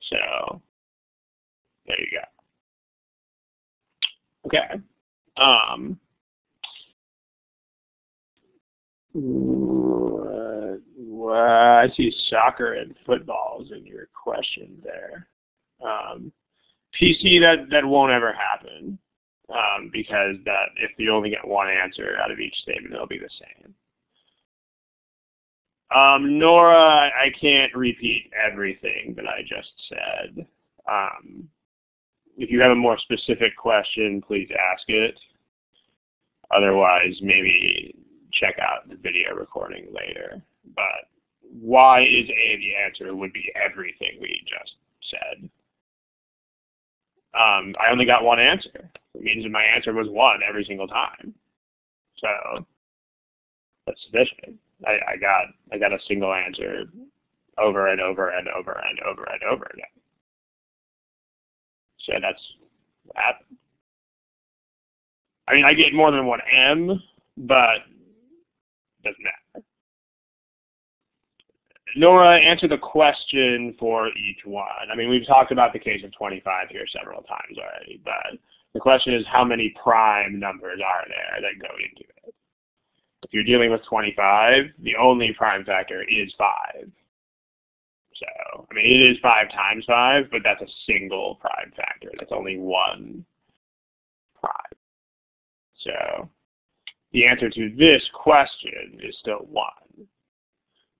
So there you go. Okay. I see soccer and footballs in your question there. PC, that won't ever happen because that if you only get one answer out of each statement, it'll be the same. Nora, I can't repeat everything that I just said. If you have a more specific question, please ask it. Otherwise, maybe check out the video recording later. But why is A the answer would be everything we just said. I only got one answer. It means that my answer was 1 every single time. So that's sufficient. I got a single answer over and over and over and over and over again. So that's what happened. I mean, I get more than 1 M, but it doesn't matter. Nora, answer the question for each one. I mean, we've talked about the case of 25 here several times already, but the question is how many prime numbers are there that go into it? If you're dealing with 25, the only prime factor is 5. So, I mean, it is 5 times 5, but that's a single prime factor. That's only 1 prime. So, the answer to this question is still 1.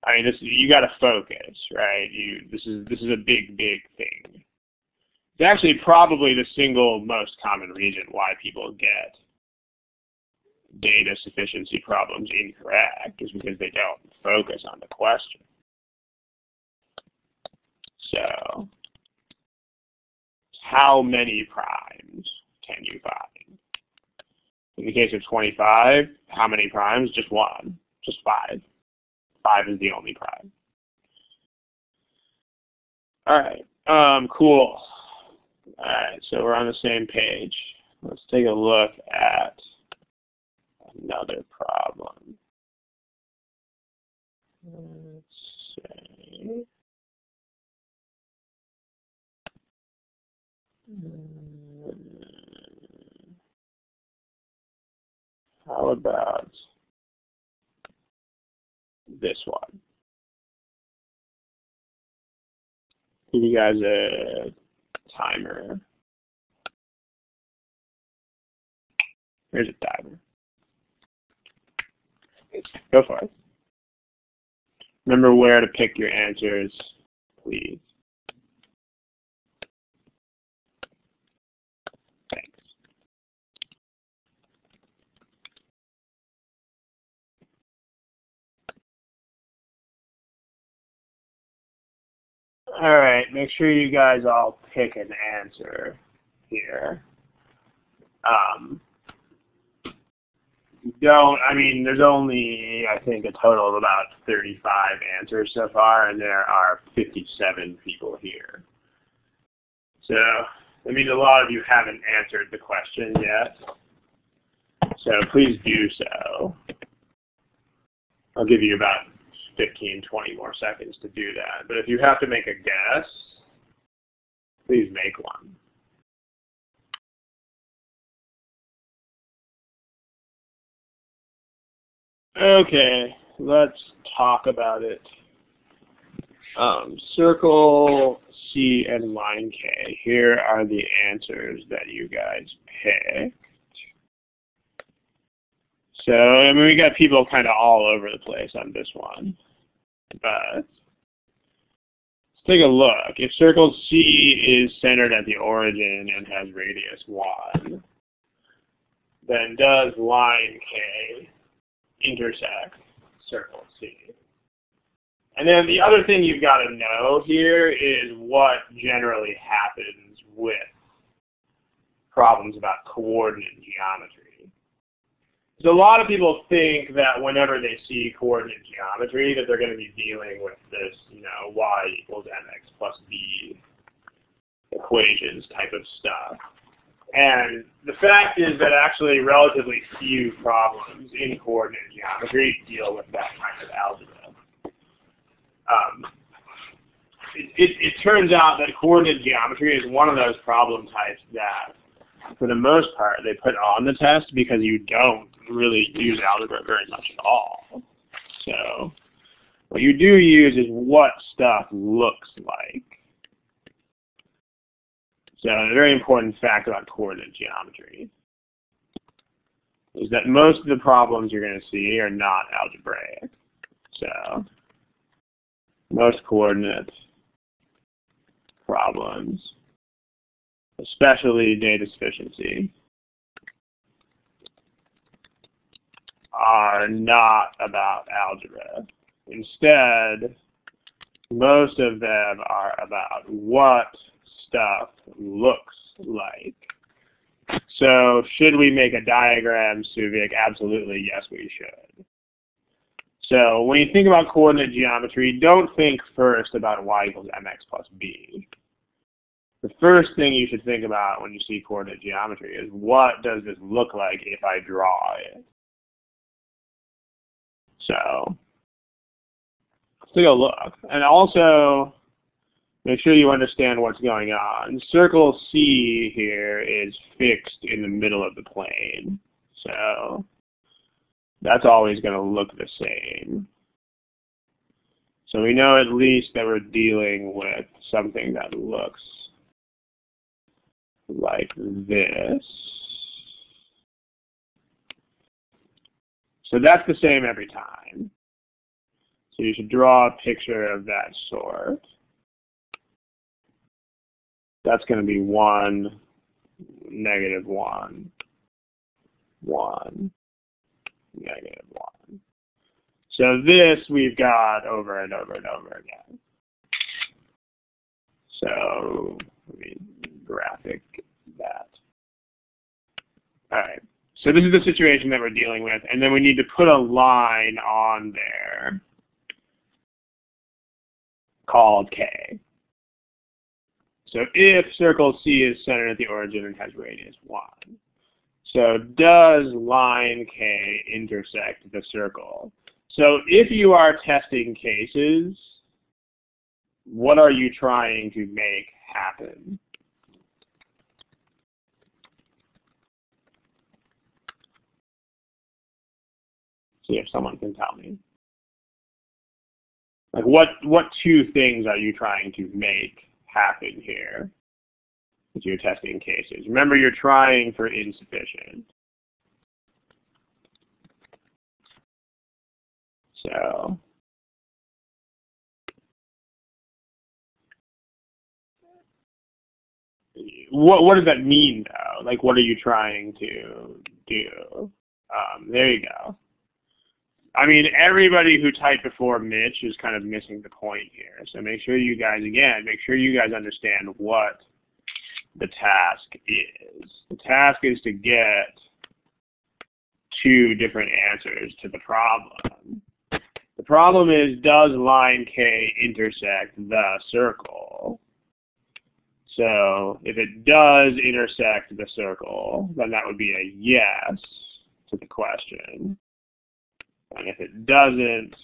I mean, you got to focus, right? This is a big thing. It's actually probably the single most common reason why people get data sufficiency problems incorrect, is because they don't focus on the question. So, how many primes can you find? In the case of 25, how many primes? Just 1, just 5. 5 is the only prime. All right, cool. All right, so we're on the same page. Let's take a look at another problem. Let's say, how about this one? Give you guys a timer. Here's a timer. Go for it. Remember where to pick your answers, please. Thanks. All right, make sure you guys all pick an answer here. There's only, I think, a total of about 35 answers so far, and there are 57 people here. So that means a lot of you haven't answered the question yet. So please do so. I'll give you about 15, 20 more seconds to do that. But if you have to make a guess, please make one. Okay, let's talk about it. Circle C and line K. Here are the answers that you guys picked. So, we got people kind of all over the place on this one. But let's take a look. If circle C is centered at the origin and has radius 1, then does line K intersect circle C? And then the other thing you've got to know here is what generally happens with problems about coordinate geometry. So a lot of people think that whenever they see coordinate geometry that they're going to be dealing with this, y equals mx plus b equations type of stuff. And the fact is that actually relatively few problems in coordinate geometry deal with that kind of algebra. It turns out that coordinate geometry is one of those problem types that, for the most part, they put on the test because you don't really use algebra very much at all. So what you do use is what stuff looks like. So a very important fact about coordinate geometry is that most of the problems you're going to see are not algebraic. So most coordinate problems, especially data sufficiency, are not about algebra. Instead, most of them are about what stuff looks like. So should we make a diagram, Suvik? Absolutely, yes, we should. So when you think about coordinate geometry, don't think first about y equals mx plus b. The first thing you should think about when you see coordinate geometry is what does this look like if I draw it? So let's take a look. And also, make sure you understand what's going on. Circle C here is fixed in the middle of the plane. So that's always going to look the same. So we know at least that we're dealing with something that looks like this. So that's the same every time. So you should draw a picture of that sort. That's going to be 1, negative 1, 1, negative 1. So this we've got over and over and over again. So let me graphic that. All right. So this is the situation that we're dealing with, and then we need to put a line on there called K. So if circle C is centered at the origin and has radius 1, so does line K intersect the circle? So if you are testing cases, what are you trying to make happen? See if someone can tell me. Like what two things are you trying to make happen here if you're testing cases? Remember, you're trying for insufficient. So what does that mean, though? Like, what are you trying to do? There you go. I mean, everybody who typed before Mitch is kind of missing the point here. So make sure you guys, again, make sure you guys understand what the task is. The task is to get two different answers to the problem. The problem is, does line K intersect the circle? So if it does intersect the circle, then that would be a yes to the question. And if it doesn't,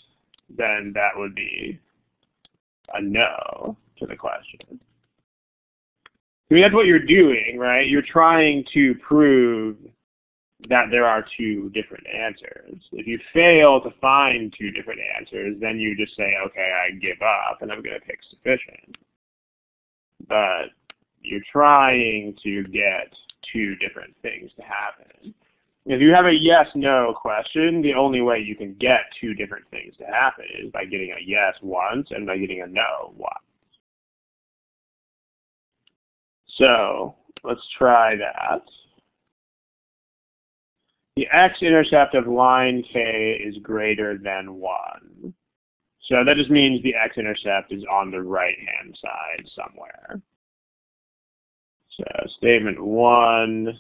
then that would be a no to the question. I mean, that's what you're doing, right? You're trying to prove that there are two different answers. If you fail to find two different answers, then you just say, okay, I give up, and I'm going to pick sufficient. But you're trying to get two different things to happen. If you have a yes-no question, the only way you can get two different things to happen is by getting a yes once and by getting a no once. So let's try that. The x-intercept of line K is greater than 1. So that just means the x-intercept is on the right-hand side somewhere. So statement 1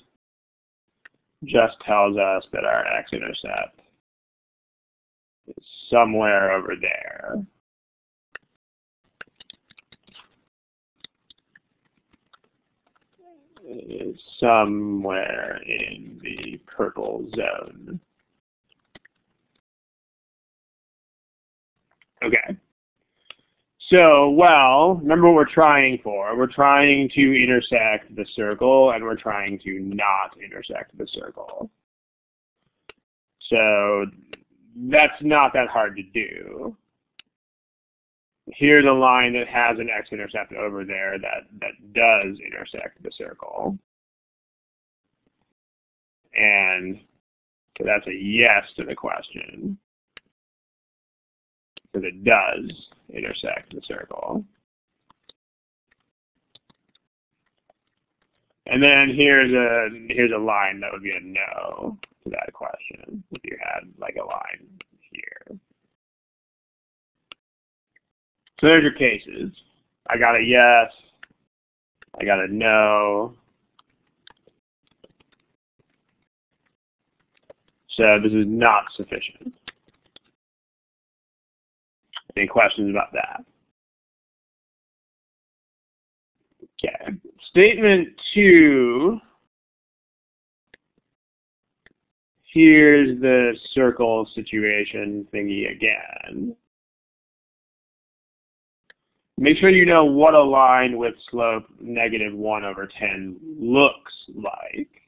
just tells us that our x-intercept is somewhere over there. It is somewhere in the purple zone. Okay. So, well, remember what we're trying for. We're trying to intersect the circle, and we're trying to not intersect the circle. So that's not that hard to do. Here's a line that has an x-intercept over there that does intersect the circle. And so that's a yes to the question, because it does intersect the circle. And then here's a line that would be a no to that question if you had like a line here. So there's your cases. I got a yes, I got a no. So this is not sufficient. Any questions about that? Okay. Statement 2. Here's the circle situation thingy again. Make sure you know what a line with slope -1/10 looks like.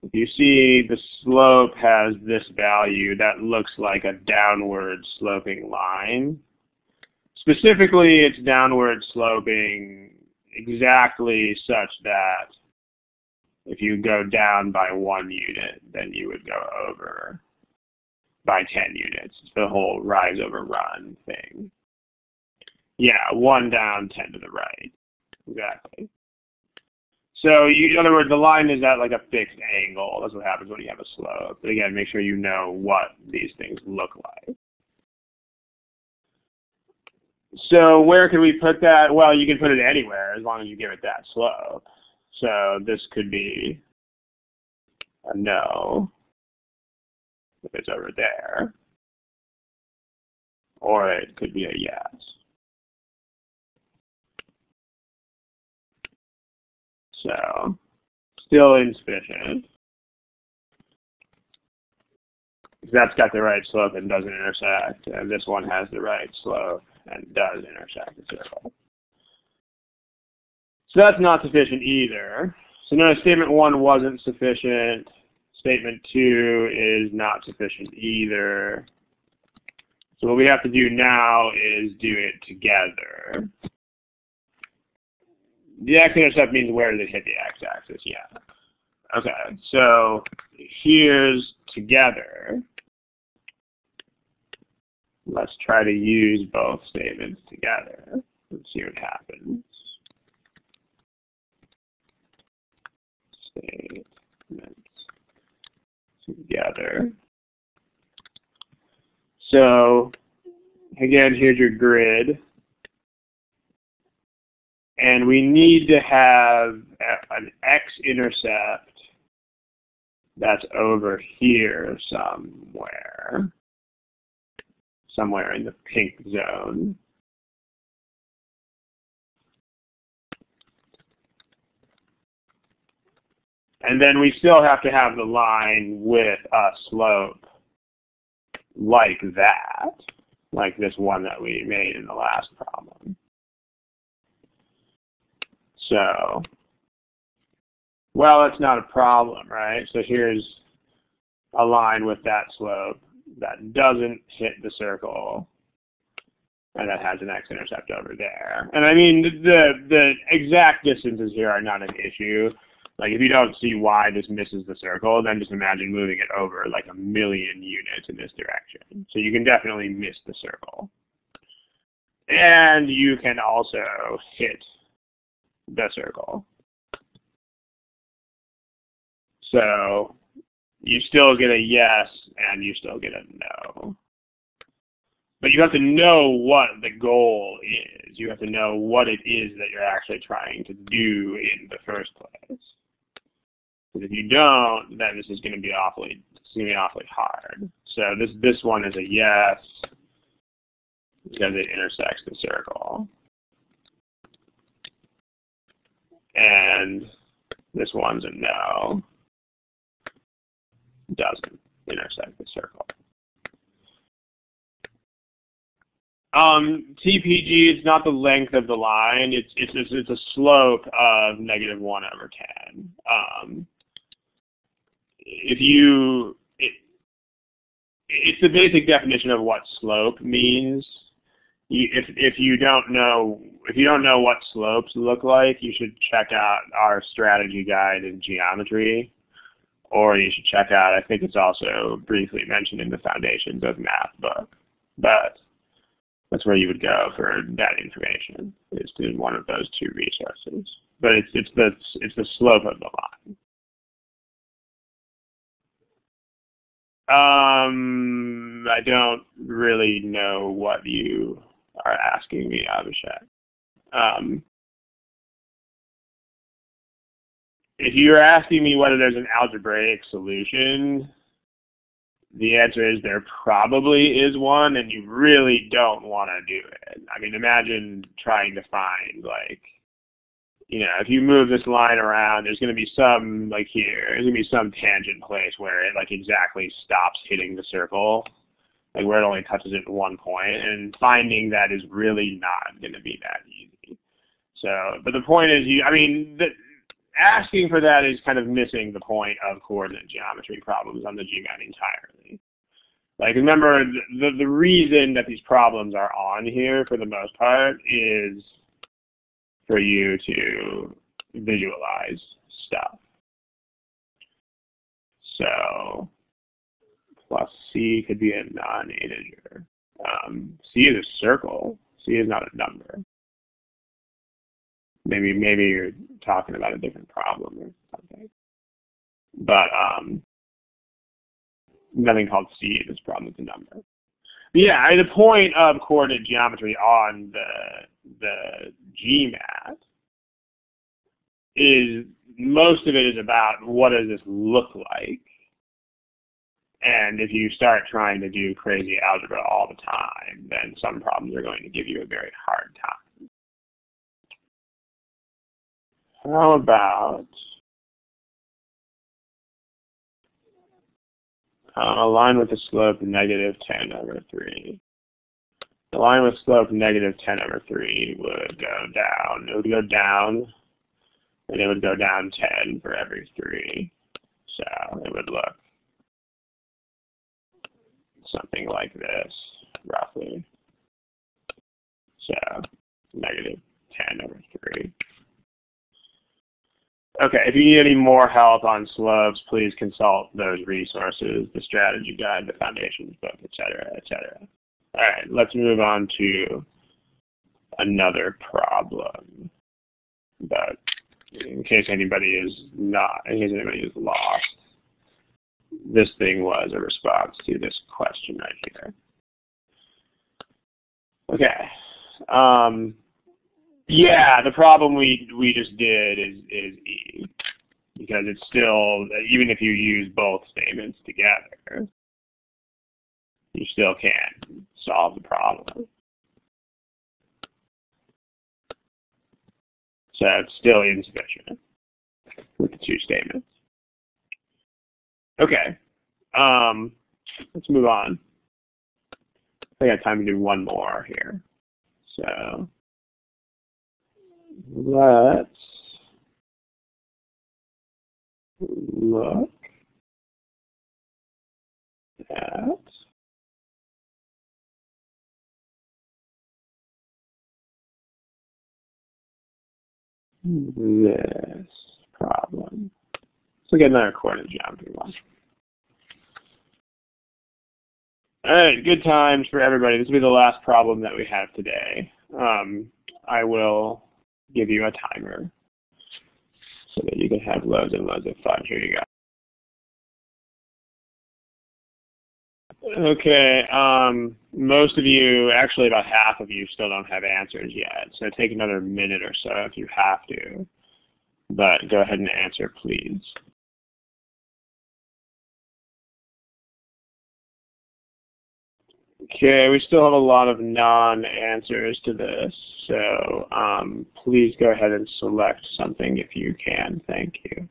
If you see the slope has this value, that looks like a downward sloping line. Specifically, it's downward sloping exactly such that if you go down by 1 unit, then you would go over by 10 units. It's the whole rise over run thing. Yeah, 1 down, 10 to the right. Exactly. So in other words, the line is at like a fixed angle. That's what happens when you have a slope. But again, make sure you know what these things look like. So where can we put that? Well, you can put it anywhere as long as you give it that slope. So this could be a no if it's over there. Or it could be a yes. So, still insufficient. That's got the right slope and doesn't intersect, and this one has the right slope and does intersect the circle. So that's not sufficient either. So notice statement 1 wasn't sufficient. Statement 2 is not sufficient either. So what we have to do now is do it together. The x-intercept means where does it hit the x-axis? Yeah. Okay, so here's together. Let's try to use both statements together. Let's see what happens. statements together. So again, here's your grid. And we need to have an x-intercept that's over here somewhere in the pink zone. And then we still have to have the line with a slope like that, like this one that we made in the last problem. So, well, it's not a problem, right? So here's a line with that slope that doesn't hit the circle, and that has an x-intercept over there. And I mean, the exact distances here are not an issue. Like, if you don't see why this misses the circle, then just imagine moving it over like 1,000,000 units in this direction. So you can definitely miss the circle. And you can also hit the circle. So you still get a yes, and you still get a no. But you have to know what the goal is. You have to know what it is that you're actually trying to do in the first place. Because if you don't, then this is going to be awfully hard. So this one is a yes because it intersects the circle. And this one's a no. Doesn't intersect the circle. TPG is not the length of the line. It's a slope of -1/10. It's the basic definition of what slope means. If you don't know what slopes look like, you should check out our strategy guide in geometry, or you should check out, I think it's also briefly mentioned in the Foundations of Math book, but that's where you would go for that information, is to one of those two resources. But it's the slope of the line. I don't really know what you are asking me, Abhishek. If you're asking me whether there's an algebraic solution, the answer is there probably is one, and you really don't want to do it. I mean, imagine trying to find, like, if you move this line around, there's going to be some, like here, there's going to be some tangent place where it, like, exactly stops hitting the circle, like where it only touches it at one point, and finding that is really not going to be that easy. So, but the point is, asking for that is kind of missing the point of coordinate geometry problems on the GMAT entirely. Like, remember, the reason that these problems are on here, for the most part, is for you to visualize stuff. So, plus C could be a non-integer. C is a circle. C is not a number. Maybe you're talking about a different problem or something. But nothing called C in this problem is a number. But yeah, the point of coordinate geometry on the GMAT is, most of it is about what does this look like. And if you start trying to do crazy algebra all the time, then some problems are going to give you a very hard time. How about a line with a slope -10/3? The line with slope -10/3 would go down. It would go down, and it would go down 10 for every 3. So it would look something like this, roughly. So -10/3. Okay, if you need any more help on slopes, please consult those resources, the strategy guide, the Foundations book, etc., etc. All right, let's move on to another problem about in case anybody is lost, this thing was a response to this question right here. Okay. Yeah, the problem we just did is E, because it's still, even if you use both statements together, you still can't solve the problem. So it's still insufficient with the two statements. Okay, let's move on. I got time to do one more here. So let's look at this problem. Let's look at another coordinate geometry one. All right, good times for everybody. This will be the last problem that we have today. I will give you a timer so that you can have loads and loads of fun. Here you go. Okay, most of you, actually about half of you, still don't have answers yet. So take another minute or so if you have to. But go ahead and answer, please. Okay, we still have a lot of non-answers to this, so please go ahead and select something if you can. Thank you.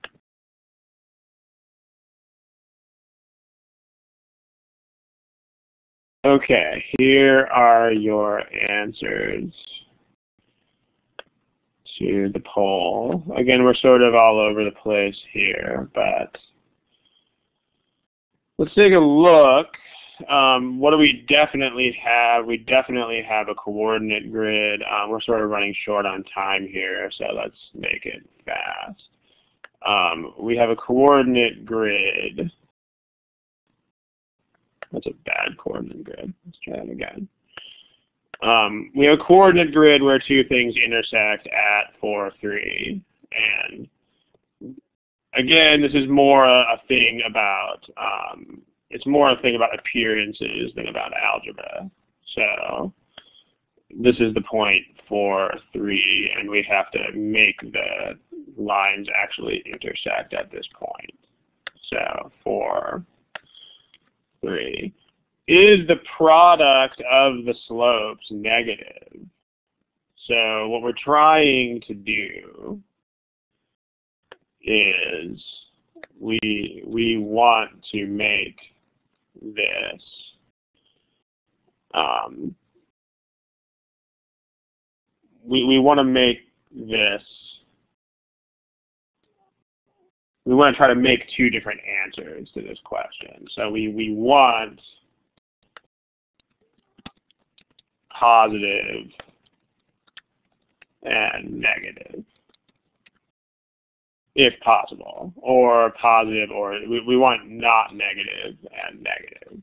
Okay, here are your answers to the poll. Again, we're sort of all over the place here, but let's take a look. What do we definitely have? We definitely have a coordinate grid. We're sort of running short on time here, so let's make it fast. We have a coordinate grid. That's a bad coordinate grid. Let's try that again. We have a coordinate grid where two things intersect at 4, 3. And again, this is more a thing about it's more a thing about appearances than about algebra. So this is the point 4, 3, and we have to make the lines actually intersect at this point. So 4, 3. Is the product of the slopes negative? So what we're trying to do is we want to make this we want to make this, we want to try to make two different answers to this question. So we want positive and negative, if possible, or positive, or we want not negative and negative.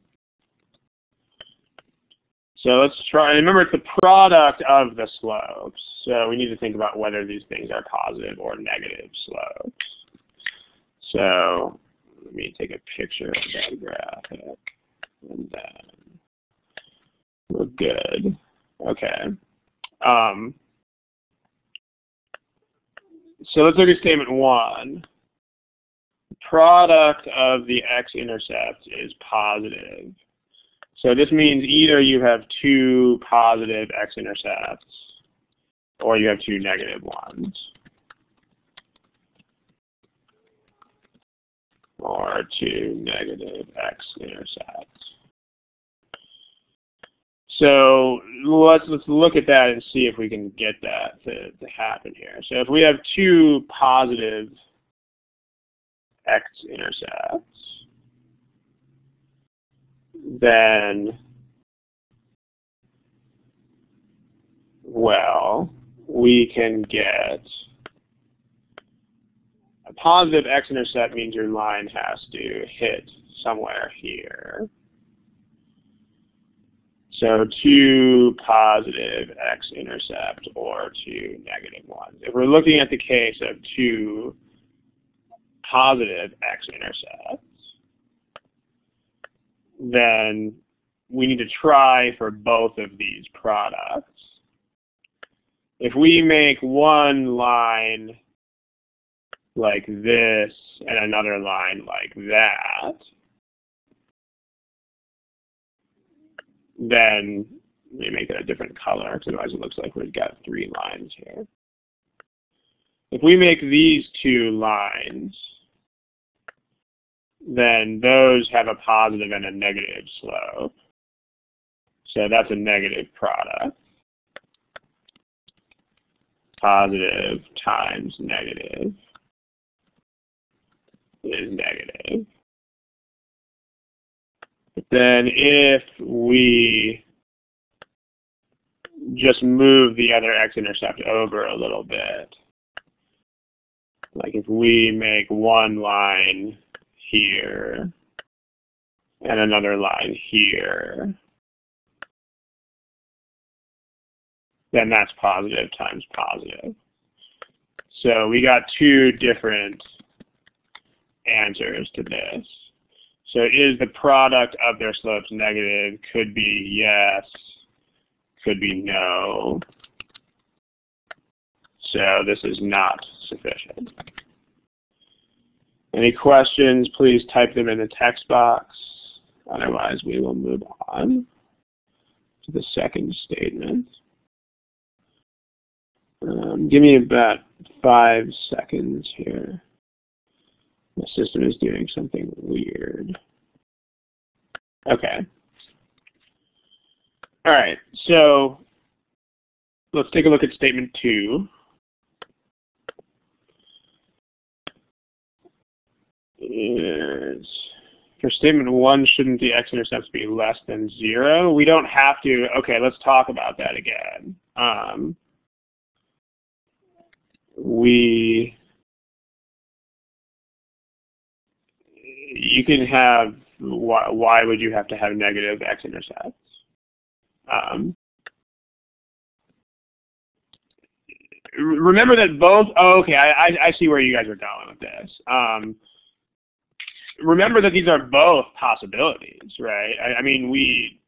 So let's try, remember it's the product of the slopes, so we need to think about whether these things are positive or negative slopes. So let me take a picture of that graphic, and then we're good. Okay. So let's look at statement 1. The product of the x-intercept is positive. So this means either you have two positive x-intercepts or you have two negative ones. Or two negative x-intercepts. So let's look at that and see if we can get that to happen here. So if we have two positive x-intercepts, then, well, we can get a positive x-intercept means your line has to hit somewhere here. So two positive x-intercept or two negative ones. If we're looking at the case of two positive x-intercepts, then we need to try for both of these products. If we make one line like this and another line like that, then let me make it a different color, because otherwise it looks like we've got three lines here. If we make these two lines, then those have a positive and a negative slope. So that's a negative product. Positive times negative is negative. But then if we just move the other x-intercept over a little bit, like if we make one line here and another line here, then that's positive times positive. So we got two different answers to this. So is the product of their slopes negative? Could be yes, could be no. So this is not sufficient. Any questions, please type them in the text box. Otherwise, we will move on to the second statement. Give me about 5 seconds here. The system is doing something weird. Okay. All right, so let's take a look at statement 2. For statement 1, shouldn't the x-intercepts be less than 0? We don't have to. Okay, let's talk about that again. You can have, why would you have to have negative x-intercepts? Remember that both, oh, okay, I see where you guys are going with this. Remember that these are both possibilities, right? I mean,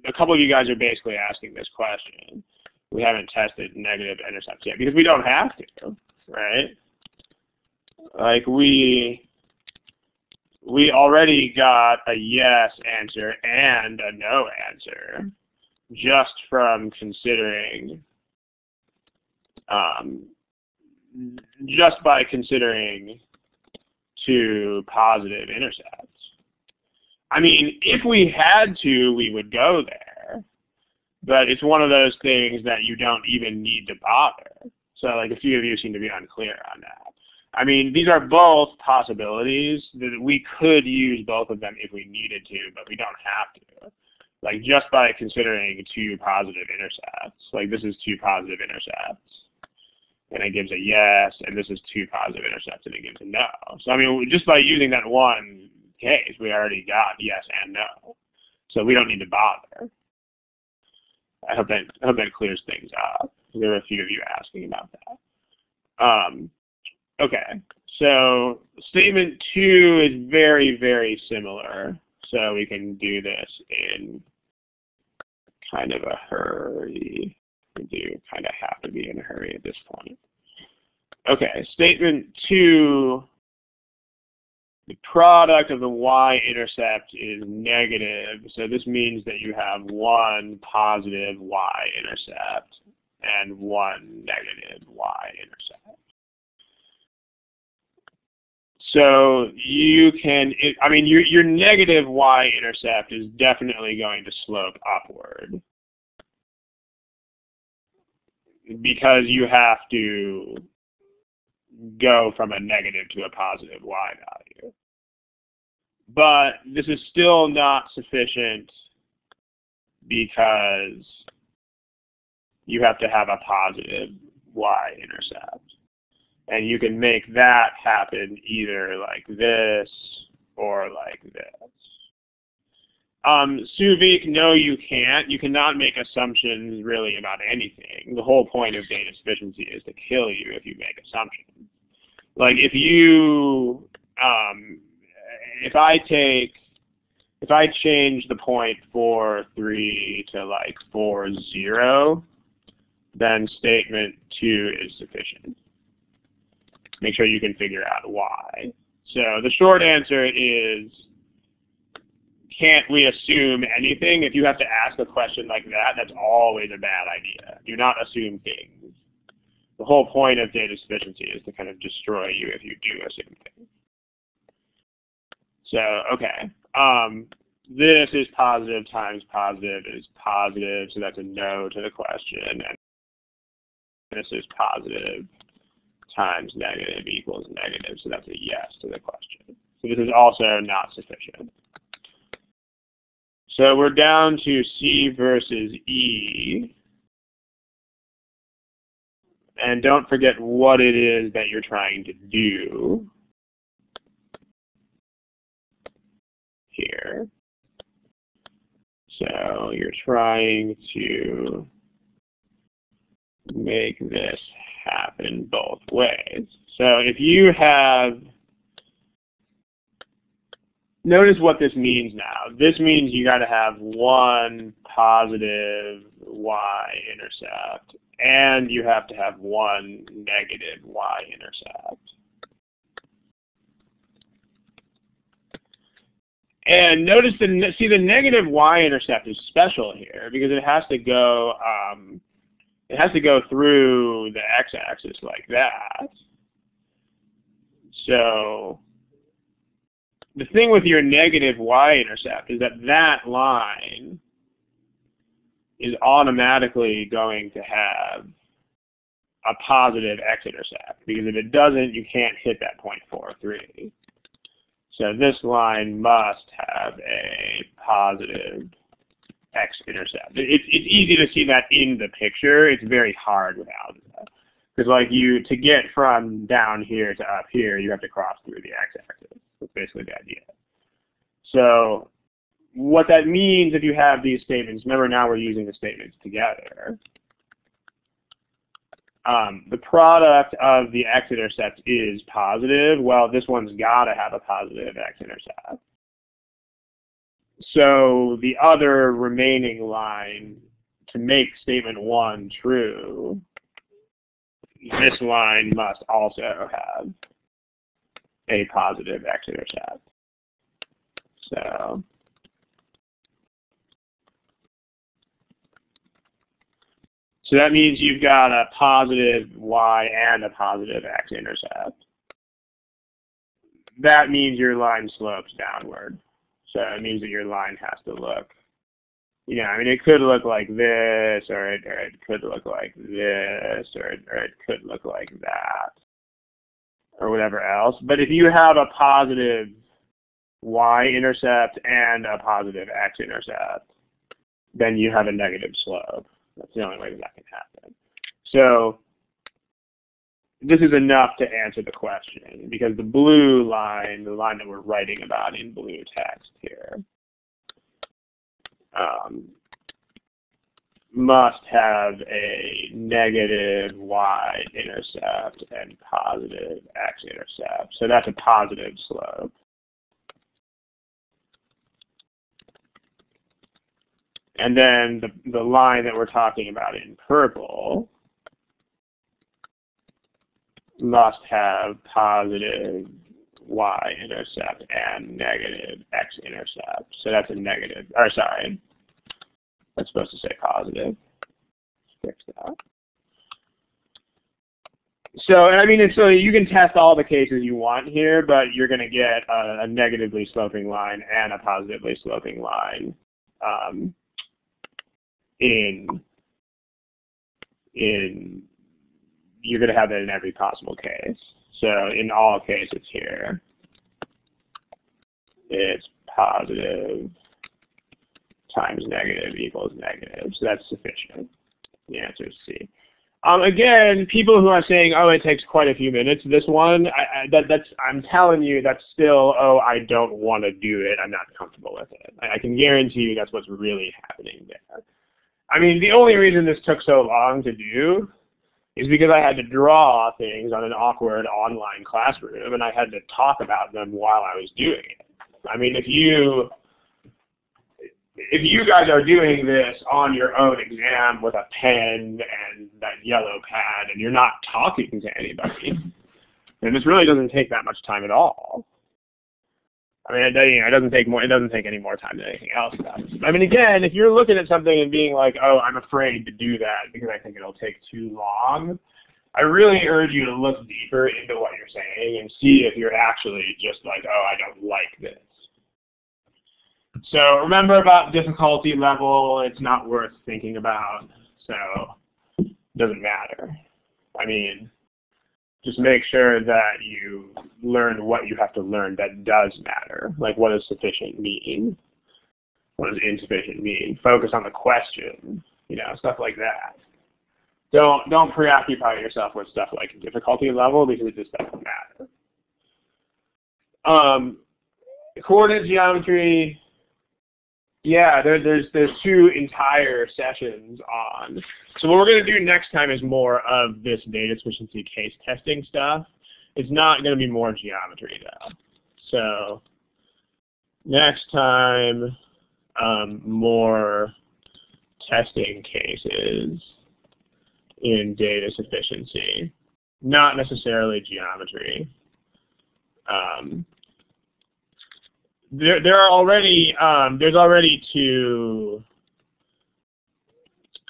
a couple of you guys are basically asking this question. We haven't tested negative intercepts yet because we don't have to, right? Like we already got a yes answer and a no answer just from considering, just by considering two positive intercepts. I mean, if we had to, we would go there. But it's one of those things that you don't even need to bother. So like a few of you seem to be unclear on that. I mean, these are both possibilities that we could use both of them if we needed to, but we don't have to. Like just by considering two positive intercepts, like this is two positive intercepts, and it gives a yes, and this is two positive intercepts, and it gives a no. So I mean, just by using that one case, we already got yes and no. So we don't need to bother. I hope that clears things up. There were a few of you asking about that. Okay, so statement 2 is very, very similar. So we can do this in kind of a hurry. We do kind of have to be in a hurry at this point. Okay, statement 2, the product of the y-intercept is negative. So this means that you have one positive y-intercept and one negative y-intercept. So you can, I mean, your negative y-intercept is definitely going to slope upward because you have to go from a negative to a positive y value. But this is still not sufficient because you have to have a positive y-intercept. And you can make that happen either like this or like this. Suvik, no, you can't. You cannot make assumptions really about anything. The whole point of data sufficiency is to kill you if you make assumptions. Like if you, if I change the point 4.3 to like 4.0, then statement 2 is sufficient. Make sure you can figure out why. So the short answer is, can't we assume anything? If you have to ask a question like that, that's always a bad idea. Do not assume things. The whole point of data sufficiency is to kind of destroy you if you do assume things. So, okay. This is positive times positive is positive, so that's a no to the question. And this is positive times negative equals negative, so that's a yes to the question. So this is also not sufficient. So we're down to C versus E. And don't forget what it is that you're trying to do here. So you're trying to make this happen both ways. So if you have, notice what this means now. This means you got to have one positive y-intercept, and you have to have one negative y-intercept. And notice the negative y-intercept is special here because it has to go through the x-axis like that. So the thing with your negative y-intercept is that that line is automatically going to have a positive x-intercept, because if it doesn't, you can't hit that point 4.3. So this line must have a positive x-intercept. It's easy to see that in the picture. It's very hard without that. Because like to get from down here to up here, you have to cross through the x-axis. That's basically the idea. So what that means if you have these statements, remember now we're using the statements together. The product of the x-intercept is positive. Well, this one's got to have a positive x-intercept. So the other remaining line, to make statement 1 true, this line must also have a positive x-intercept. So that means you've got a positive y and a positive x-intercept. That means your line slopes downward. So it means that your line has to look, I mean, it could look like this, or it could look like this, or it could look like that, or whatever else. But if you have a positive y-intercept and a positive x-intercept, then you have a negative slope. That's the only way that can happen. So this is enough to answer the question, because the blue line, the line that we're writing about in blue text here, must have a negative y-intercept and positive x-intercept. So that's a positive slope. And then the line that we're talking about in purple must have positive y-intercept and negative x-intercept. So that's a negative, or sorry, that's supposed to say positive. Let's fix that. So, I mean, so you can test all the cases you want here, but you're going to get a negatively sloping line and a positively sloping line you're going to have that in every possible case. So in all cases here, it's positive times negative equals negative. So that's sufficient. The answer is C. Again, people who are saying, oh, it takes quite a few minutes, this one, I'm telling you, that's still, oh, I don't want to do it, I'm not comfortable with it. I can guarantee you that's what's really happening there. I mean, the only reason this took so long to do is because I had to draw things on an awkward online classroom, and I had to talk about them while I was doing it. I mean, if you guys are doing this on your own exam with a pen and that yellow pad, and you're not talking to anybody, then this really doesn't take that much time at all. I mean, it doesn't take any more time than anything else does. I mean, again, if you're looking at something and being like, oh, I'm afraid to do that because I think it'll take too long, I really urge you to look deeper into what you're saying and see if you're actually just like, oh, I don't like this. So remember about difficulty level, it's not worth thinking about, so it doesn't matter. I mean, just make sure that you learn what you have to learn that does matter. Like, what does sufficient mean? What does insufficient mean? Focus on the question, stuff like that. Don't preoccupy yourself with stuff like difficulty level because it just doesn't matter. Coordinate geometry, yeah, there's 2 entire sessions on. So what we're going to do next time is more of this data sufficiency case testing stuff. It's not going to be more geometry though. So next time, more testing cases in data sufficiency, not necessarily geometry. There's already 2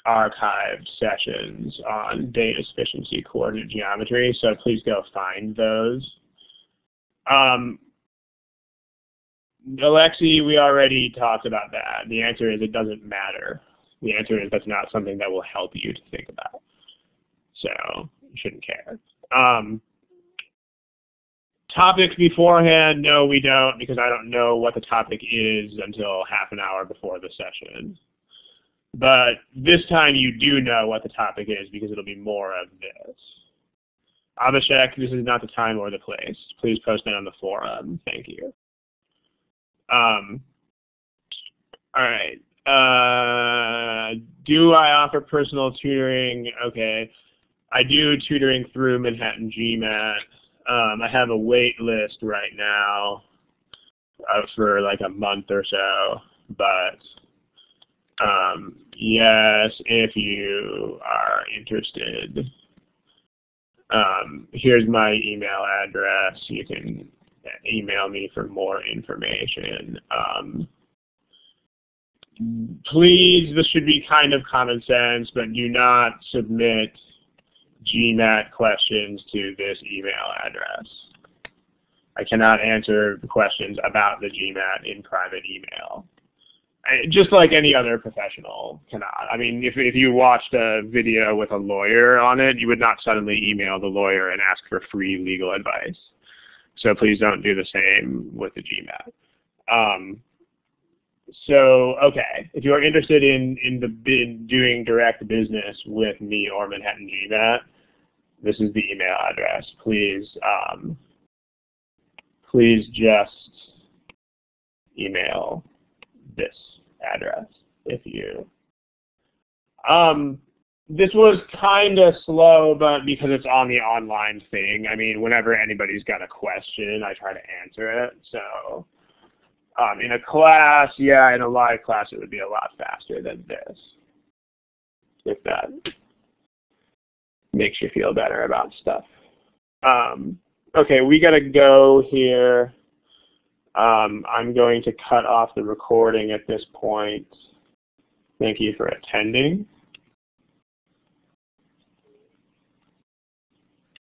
archived sessions on data sufficiency coordinate geometry, so please go find those. Alexi, we already talked about that. The answer is it doesn't matter. The answer is that's not something that will help you to think about. So you shouldn't care. Topics beforehand, no, we don't, because I don't know what the topic is until half an hour before the session. But this time you do know what the topic is because it'll be more of this. Abhishek, this is not the time or the place. Please post it on the forum. Thank you. All right. Do I offer personal tutoring? Okay. I do tutoring through Manhattan GMAT. I have a wait list right now for like a month or so, but yes, if you are interested, here's my email address. You can email me for more information. Please, this should be kind of common sense, but do not submit GMAT questions to this email address. I cannot answer questions about the GMAT in private email. Just like any other professional cannot. I mean, if you watched a video with a lawyer on it, you would not suddenly email the lawyer and ask for free legal advice. So please don't do the same with the GMAT. So, okay, if you are interested in doing direct business with me or Manhattan GMAT, this is the email address. Please, please just email this address if you. This was kind of slow, but because it's on the online thing, I mean, whenever anybody's got a question, I try to answer it. So. In a class, yeah, in a live class, it would be a lot faster than this, if that makes you feel better about stuff. Okay, we got to go here. I'm going to cut off the recording at this point. Thank you for attending.